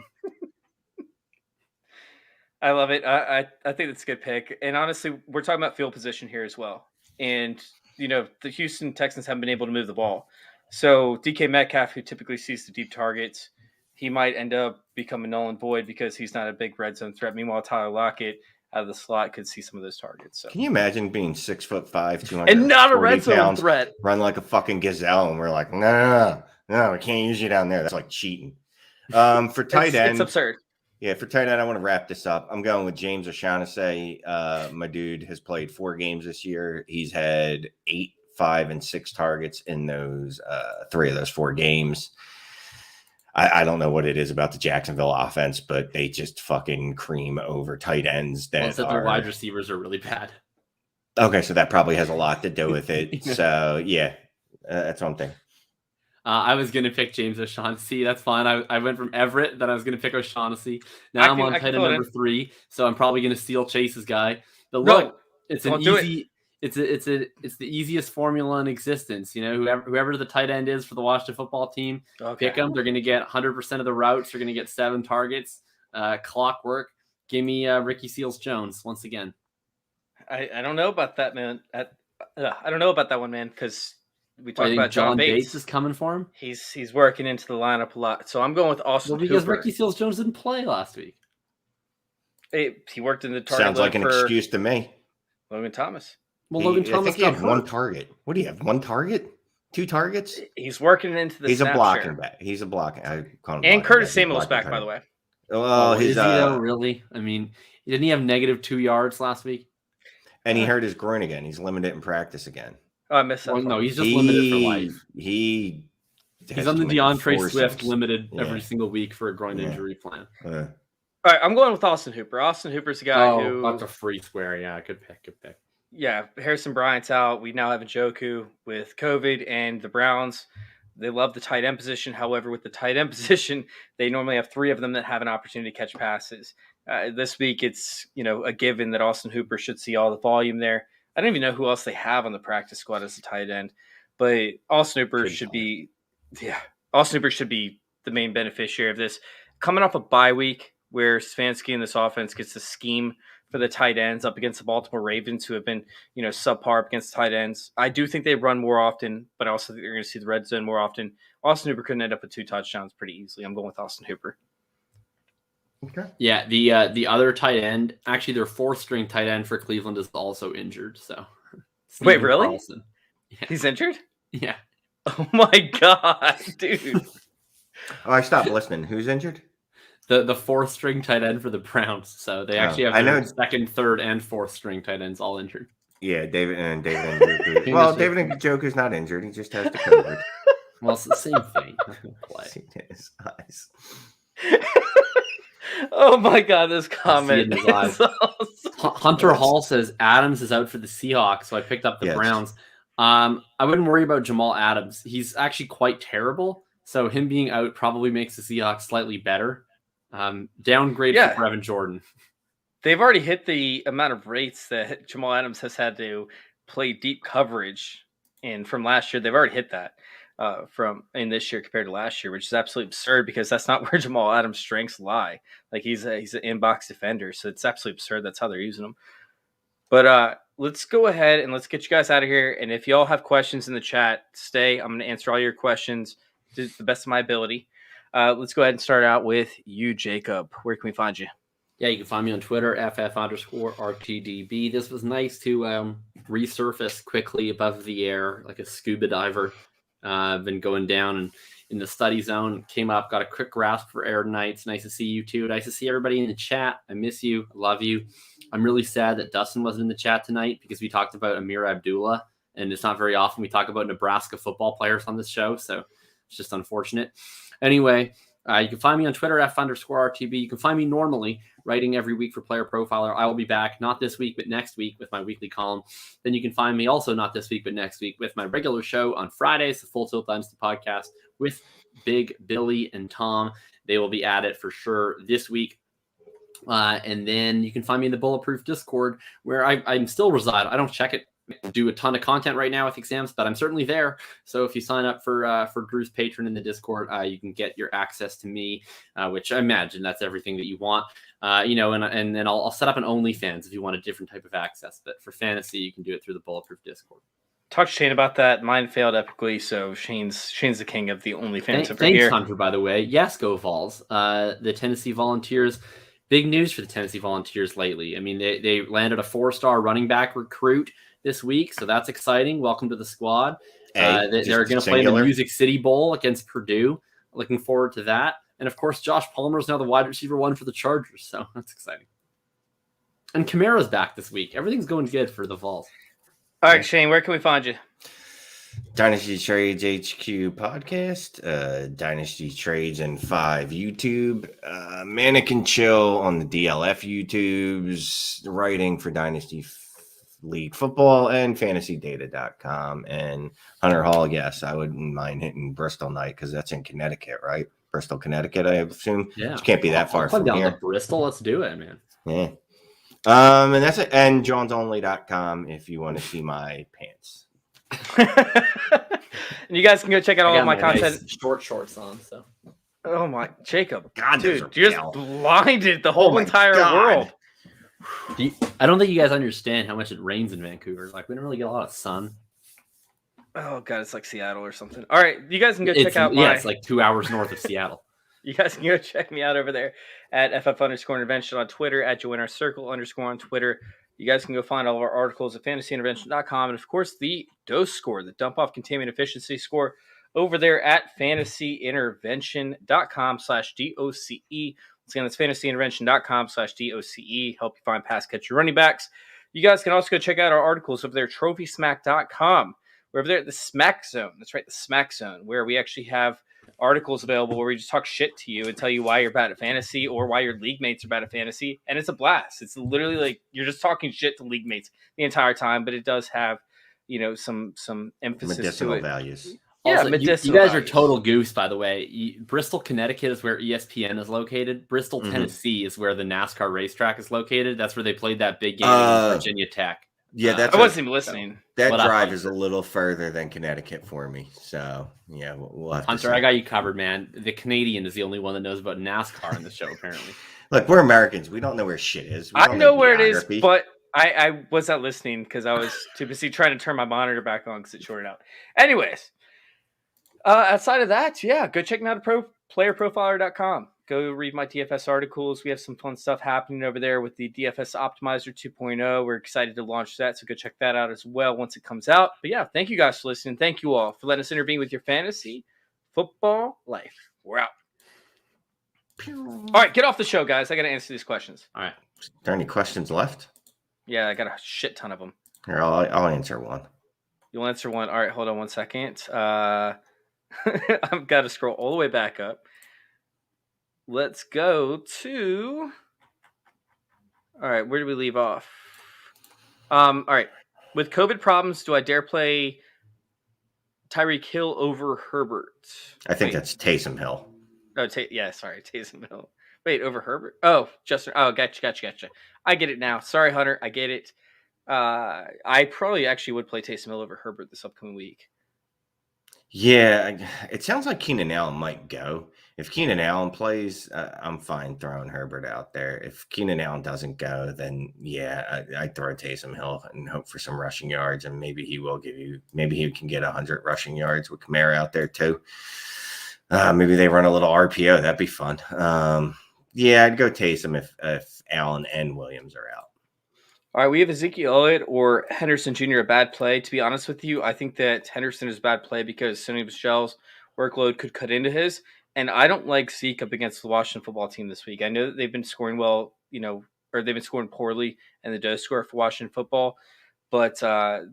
S3: I love it. I think that's a good pick. And honestly, we're talking about field position here as well. And, the Houston Texans haven't been able to move the ball. So DK Metcalf, who typically sees the deep targets, he might end up becoming null and void because he's not a big red zone threat. Meanwhile, Tyler Lockett out of the slot could see some of those targets. So.
S2: Can you imagine being 6'5", 200
S3: and not a red zone threat,
S2: run like a fucking gazelle, and we're like, no, we can't use you down there. That's like cheating. For tight end,
S3: it's absurd.
S2: Yeah, for tight end, I want to wrap this up. I'm going with James O'Shaughnessy. My dude has played 4 games this year. He's had 8, 5, and 6 targets in those 3 of those 4 games. I don't know what it is about the Jacksonville offense, but they just fucking cream over tight ends. That
S1: their wide receivers are really bad.
S2: Okay, so that probably has a lot to do with it. So, yeah, that's one thing.
S1: I was going to pick James O'Shaughnessy. That's fine. I went from Everett, then I was going to pick O'Shaughnessy. Now I'm on tight end number 3, so I'm probably going to steal Chase's guy. But look, it's an easy. It's the easiest formula in existence. Whoever the tight end is for the Washington football team, pick them. They're going to get 100% of the routes. They're going to get 7 targets. Clockwork. Give me Ricky Seals-Jones once again.
S3: I don't know about that, man. I don't know about that one, man, because we talked about John Bates
S1: is coming for him.
S3: He's working into the lineup a lot. So I'm going with Austin Hooper.
S1: Because Ricky Seals-Jones didn't play last week.
S3: He worked in the target.
S2: Sounds like an excuse to me.
S3: Logan Thomas.
S1: Well, Logan Thomas
S2: I think he had 1 target. What do you have? 1 target? 2 targets?
S3: He's working into the.
S2: He's a blocking back. He's a blocking. I call him.
S3: And Curtis Samuel's back, by the way.
S2: Well,
S1: is he though? Really? I mean, didn't he have negative -2 yards last week?
S2: And he hurt his groin again. He's limited in practice again.
S3: Oh, I missed that.
S1: Well, no, he's just limited for life.
S2: He's
S1: on the DeAndre Swift limited every single week for a groin injury plan.
S3: All right, I'm going with Austin Hooper. Austin Hooper's a guy who.
S1: That's a free square. Yeah, good pick.
S3: Yeah, Harrison Bryant's out. We now have Njoku with COVID, and the Browns, they love the tight end position. However, with the tight end position, they normally have 3 of them that have an opportunity to catch passes. This week, it's a given that Austin Hooper should see all the volume there. I don't even know who else they have on the practice squad as a tight end, but Austin Hooper should be the main beneficiary of this. Coming off a bye week where Stefanski and this offense gets the scheme for the tight ends up against the Baltimore Ravens, who have been, subpar up against tight ends. I do think they run more often, but I also think you're going to see the red zone more often. Austin Hooper could end up with 2 touchdowns pretty easily. I'm going with Austin Hooper.
S2: Okay.
S1: Yeah, the other tight end, actually their fourth string tight end for Cleveland is also injured. So
S3: Wait,
S1: Steven
S3: really?
S1: Carlson. Yeah.
S3: He's injured?
S1: Yeah.
S3: Oh my god, dude.
S2: Oh, I stopped listening. Who's injured?
S1: The fourth string tight end for the Browns. So they actually have
S2: I
S1: their
S2: know.
S1: second, third, and fourth string tight ends all injured.
S2: Yeah, David Njoku. Well, David Njoku's not injured. He just has the COVID.
S1: Well, it's the same thing. Not gonna play.
S2: See it in his eyes.
S3: Oh my god, this
S1: See it
S3: comment.
S1: in his eyes. Hunter Hall says Adams is out for the Seahawks, so I picked up the
S2: Yes.
S1: Browns. I wouldn't worry about Jamal Adams. He's actually quite terrible, so him being out probably makes the Seahawks slightly better. Downgrade for Brevin Jordan.
S3: They've already hit the amount of rates that Jamal Adams has had to play deep coverage in from last year. They've already hit that from in this year compared to last year, which is absolutely absurd because that's not where Jamal Adams' strengths lie. Like he's an inbox defender, so it's absolutely absurd. That's how they're using him. But let's go ahead and let's get you guys out of here. And if y'all have questions in the chat, stay. I'm going to answer all your questions to the best of my ability. Let's go ahead and start out with you, Jacob. Where can we find you?
S1: Yeah, you can find me on Twitter, FF_RTDB. This was nice to resurface quickly above the air like a scuba diver. I've been going down and in the study zone, came up, got a quick grasp for air tonight. It's nice to see you too. Nice to see everybody in the chat. I miss you. I love you. I'm really sad that Dustin wasn't in the chat tonight because we talked about Amir Abdullah, and it's not very often we talk about Nebraska football players on this show, so it's just unfortunate. Anyway, you can find me on Twitter, F_RTB. You can find me normally writing every week for Player Profiler. I will be back, not this week, but next week with my weekly column. Then you can find me also not this week, but next week with my regular show on Fridays, the Full Tilt Dynasty podcast with Big Billy and Tom. They will be at it for sure this week. And then you can find me in the Bulletproof Discord where I'm still reside. I don't check it. Do a ton of content right now with exams, but I'm certainly there. So if you sign up for Drew's Patron in the Discord, you can get your access to me, which I imagine that's everything that you want. And then I'll set up an OnlyFans if you want a different type of access. But for fantasy, you can do it through the Bulletproof Discord.
S3: Talk to Shane about that. Mine failed epically, so Shane's the king of the OnlyFans over
S1: Thanks,
S3: here.
S1: Hunter, by the way. Yes, go Vols. The Tennessee Volunteers. Big news for the Tennessee Volunteers lately. I mean, they landed a 4-star running back recruit this week, so that's exciting. Welcome to the squad. They're going to play in the Music City Bowl against Purdue. Looking forward to that. And, of course, Josh Palmer is now the wide receiver 1 for the Chargers, so that's exciting. And Kamara's back this week. Everything's going good for the Vols.
S3: All right, Shane, where can we find you?
S2: Dynasty Trades HQ podcast, Dynasty Trades and 5 YouTube, Mannequin Chill on the DLF YouTubes, writing for Dynasty League Football and FantasyData.com. And Hunter Hall, yes, I wouldn't mind hitting Bristol night because that's in Connecticut, right? Bristol, Connecticut, I assume.
S1: Yeah,
S2: which can't be that far from
S1: down
S2: here.
S1: to Bristol. Let's do it, man.
S2: Yeah. And that's it. And JohnsOnly.com if you want to see my pants.
S3: And you guys can go check out all of my content.
S1: Nice short shorts on. So,
S3: oh my, Jacob,
S2: God,
S3: dude, you just blinded the whole entire world.
S1: I don't think you guys understand how much it rains in Vancouver. Like, we don't really get a lot of sun.
S3: Oh god, it's like Seattle or something. All right, you guys can go check out
S1: it's like 2 hours north of Seattle.
S3: You guys can go check me out over there at FF_intervention on Twitter, at JoinOurCircle_ on Twitter. You guys can go find all of our articles at fantasyintervention.com. And, of course, the DOCE score, the dump-off containment efficiency score, over there at fantasyintervention.com/DOCE. Once again, that's fantasyintervention.com/DOCE. Help you find pass catcher running backs. You guys can also go check out our articles over there at trophysmack.com. We're over there at the Smack Zone. That's right, the Smack Zone, where we actually have articles available where we just talk shit to you and tell you why you're bad at fantasy or why your league mates are bad at fantasy. And it's a blast. It's literally like you're just talking shit to league mates the entire time, but it does have, some emphasis
S2: medicinal
S3: to it.
S2: Values.
S3: Yeah,
S1: also, you guys are total goose, by the way. Bristol, Connecticut is where ESPN is located. Bristol, Tennessee is where the NASCAR racetrack is located. That's where they played that big game with Virginia Tech.
S2: Yeah,
S3: I wasn't even listening.
S2: That drive is a little further than Connecticut for me. So, yeah, we'll have
S1: Hunter,
S2: to see.
S1: I got you covered, man. The Canadian is the only one that knows about NASCAR in the show, apparently.
S2: Look, we're Americans. We don't know where shit is.
S3: I know where it is, but I was not listening because I was too busy trying to turn my monitor back on because it shorted out. Anyways, outside of that, yeah, go check me out at playerprofiler.com. go read my DFS articles. We have some fun stuff happening over there with the DFS Optimizer 2.0. We're excited to launch that, so go check that out as well once it comes out. But yeah, thank you guys for listening. Thank you all for letting us intervene with your fantasy football life. We're out. All right, get off the show, guys. I got to answer these questions.
S1: All right.
S2: Are there any questions left?
S3: Yeah, I got a shit ton of them.
S2: Here, I'll answer one.
S3: You'll answer one. All right, hold on one second. I've got to scroll all the way back up. Let's go to. All right, where do we leave off? All right, with COVID problems, do I dare play Tyreek Hill over Herbert?
S2: I think that's Taysom Hill.
S3: Oh, Taysom Hill. Wait, over Herbert? Oh, Justin. Oh, gotcha. I get it now. Sorry, Hunter. I get it. I probably actually would play Taysom Hill over Herbert this upcoming week.
S2: Yeah, it sounds like Keenan Allen might go. If Keenan Allen plays, I'm fine throwing Herbert out there. If Keenan Allen doesn't go, then yeah, I'd throw Taysom Hill and hope for some rushing yards, and maybe he can get 100 rushing yards with Kamara out there too. Maybe they run a little RPO. That'd be fun. Yeah, I'd go Taysom if Allen and Williams are out.
S3: All right, we have Ezekiel Elliott or Henderson Jr. a bad play. To be honest with you, I think that Henderson is a bad play because Sony Michel's workload could cut into his. And I don't like Zeke up against the Washington football team this week. I know that they've been scoring well, or they've been scoring poorly in the DOCE score for Washington football. But I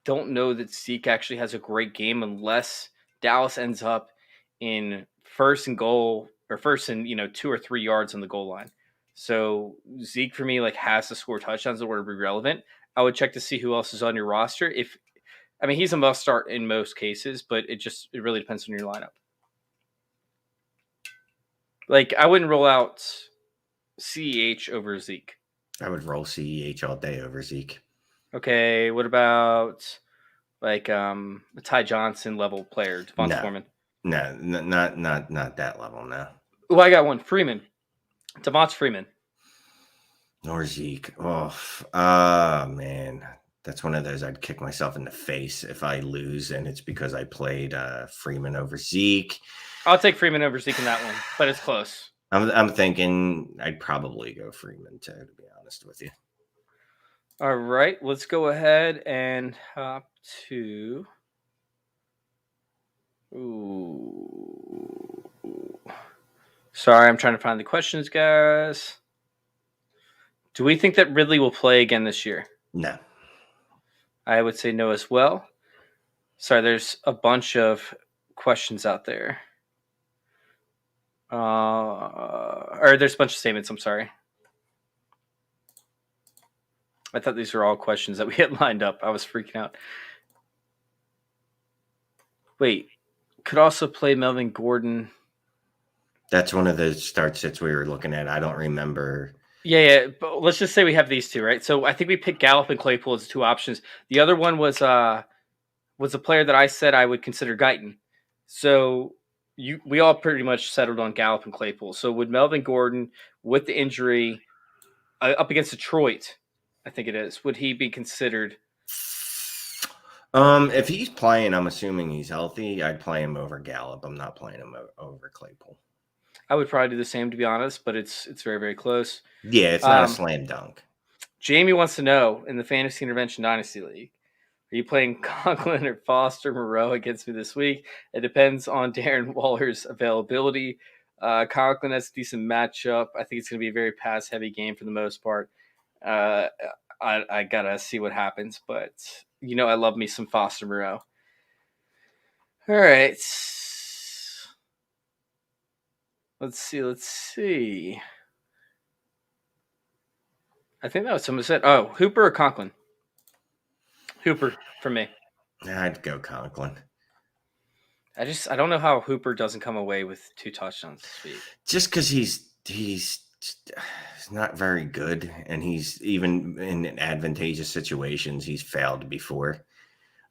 S3: don't know that Zeke actually has a great game unless Dallas ends up in first and 2 or 3 yards on the goal line. So Zeke for me has to score touchdowns in order to be relevant. I would check to see who else is on your roster. He's a must start in most cases, but it really depends on your lineup. I wouldn't roll out CEH over Zeke.
S2: I would roll CEH all day over Zeke.
S3: Okay, what about a Ty Johnson level player, Devonta Foreman?
S2: No, not that level. No.
S3: Oh, I got one. Freeman. Devonta Freeman.
S2: Or Zeke. Oh, man. That's one of those I'd kick myself in the face if I lose, and it's because I played Freeman over Zeke.
S3: I'll take Freeman over Zeke in that one, but it's close.
S2: I'm thinking I'd probably go Freeman too, to be honest with you.
S3: All right, let's go ahead and hop to. Ooh. Sorry, I'm trying to find the questions, guys. Do we think that Ridley will play again this year?
S2: No.
S3: I would say no as well. Sorry, there's a bunch of questions out there. Or there's a bunch of statements, I'm sorry. I thought these were all questions that we had lined up. I was freaking out. Wait, could also play Melvin Gordon.
S2: That's one of the start sits we were looking at. I don't remember.
S3: Yeah, but let's just say we have these two, right? So I think we picked Gallup and Claypool as 2 options. The other one was a player that I said I would consider Guyton. So we all pretty much settled on Gallup and Claypool. So would Melvin Gordon, with the injury up against Detroit, I think it is, would he be considered?
S2: If he's playing, I'm assuming he's healthy. I'd play him over Gallup. I'm not playing him over Claypool.
S3: I would probably do the same, to be honest, but it's very, very close.
S2: Yeah, it's not a slam dunk.
S3: Jamie wants to know, in the Fantasy Intervention Dynasty League, are you playing Conklin or Foster Moreau against me this week? It depends on Darren Waller's availability. Conklin has a decent matchup. I think it's going to be a very pass-heavy game for the most part. I got to see what happens, but I love me some Foster Moreau. All right. Let's see. I think that was someone said. Oh, Hooper or Conklin? Hooper for me.
S2: I'd go Conklin.
S3: I don't know how Hooper doesn't come away with 2 touchdowns this week.
S2: Just because he's not very good, and he's even in advantageous situations he's failed before.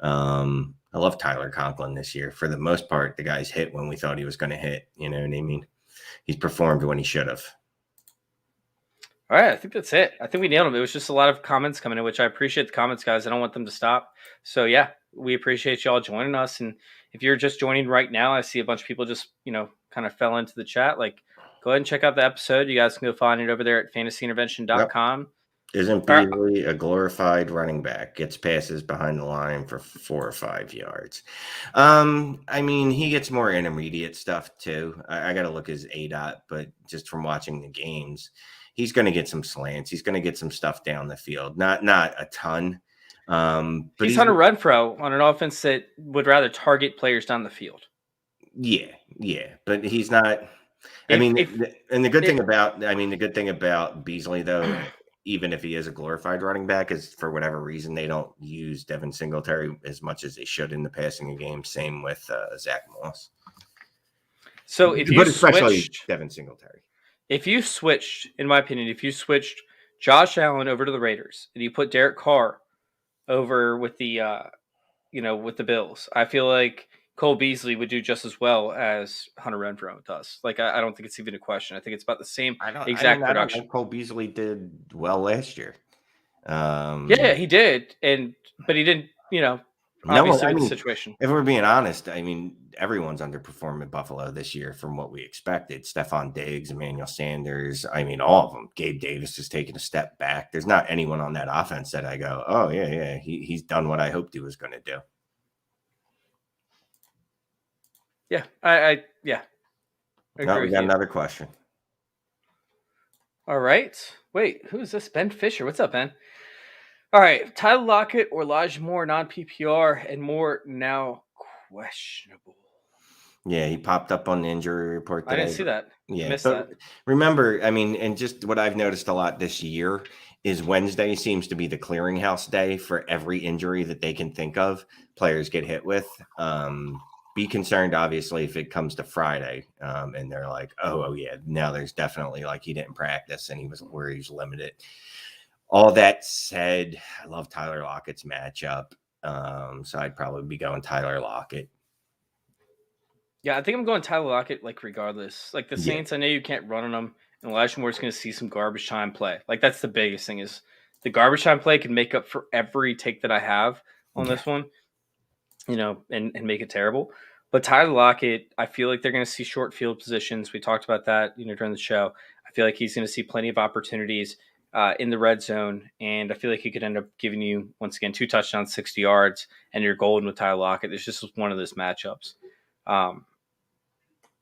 S2: I love Tyler Conklin this year. For the most part, the guy's hit when we thought he was going to hit. You know what I mean? He's performed when he should have.
S3: All right, I think that's it. I think we nailed him. It was just a lot of comments coming in, which I appreciate the comments, guys. I don't want them to stop. So, yeah, we appreciate y'all joining us. And if you're just joining right now, I see a bunch of people just, kind of fell into the chat. Like, go ahead and check out the episode. You guys can go find it over there at fantasyintervention.com.
S2: Isn't Beasley a glorified running back? Gets passes behind the line for 4 or 5 yards. I mean, he gets more intermediate stuff too. I got to look his ADOT, but just from watching the games, he's going to get some slants. He's going to get some stuff down the field. Not a ton. But
S3: he's on a run pro on an offense that would rather target players down the field.
S2: Yeah, but he's not. The good thing about Beasley though, even if he is a glorified running back, is for whatever reason they don't use Devin Singletary as much as they should in the passing game. Same with Zach Moss.
S3: So
S2: especially Devin Singletary.
S3: If you switched, in my opinion, Josh Allen over to the Raiders and you put Derek Carr over with the with the Bills, I feel like Cole Beasley would do just as well as Hunter Renfrow does. Like, I don't think it's even a question. I think it's about the same exact production. I don't think
S2: Cole Beasley did well last year.
S3: Yeah, he did, but he didn't. Obviously, the situation.
S2: If we're being honest, I mean, everyone's underperforming Buffalo this year from what we expected. Stephon Diggs, Emmanuel Sanders, I mean, all of them. Gabe Davis has taken a step back. There's not anyone on that offense that I go, oh yeah, he's done what I hoped he was going to do.
S3: Yeah, I
S2: We got another question.
S3: All right. Wait, who is this? Ben Fisher. What's up, Ben? All right. Tyler Lockett or Elijah Moore, non-PPR, and Moore now questionable.
S2: Yeah, he popped up on the injury report today.
S3: I didn't see that.
S2: Yeah,
S3: missed that.
S2: Remember, I mean, and just what I've noticed a lot this year is Wednesday seems to be the clearinghouse day for every injury that they can think of. Players get hit with. Be concerned, obviously, if it comes to Friday and they're like, oh, yeah, now there's definitely like he didn't practice and he was limited. All that said, I love Tyler Lockett's matchup. So I'd probably be going Tyler Lockett.
S3: Yeah, I think I'm going Tyler Lockett, like, regardless. Like, the Saints, I know you can't run on them, and Elijah Moore's going to see some garbage time play. Like, that's the biggest thing is the garbage time play can make up for every take that I have on this one, and make it terrible. But Tyler Lockett, I feel like they're going to see short field positions. We talked about that, during the show. I feel like he's going to see plenty of opportunities in the red zone, and I feel like he could end up giving you, once again, 2 touchdowns, 60 yards, and you're golden with Tyler Lockett. It's just one of those matchups.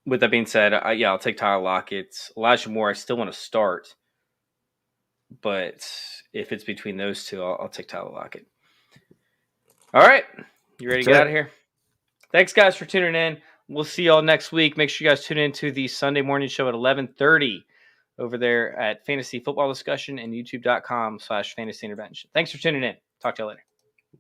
S3: With that being said, I'll take Tyler Lockett. Elijah Moore, I still want to start, but if it's between those two, I'll take Tyler Lockett. All right, you ready to get out of here? Thanks, guys, for tuning in. We'll see y'all next week. Make sure you guys tune in to the Sunday morning show at 11:30 over there at Fantasy Football Discussion and YouTube.com/fantasyintervention. Thanks for tuning in. Talk to you later.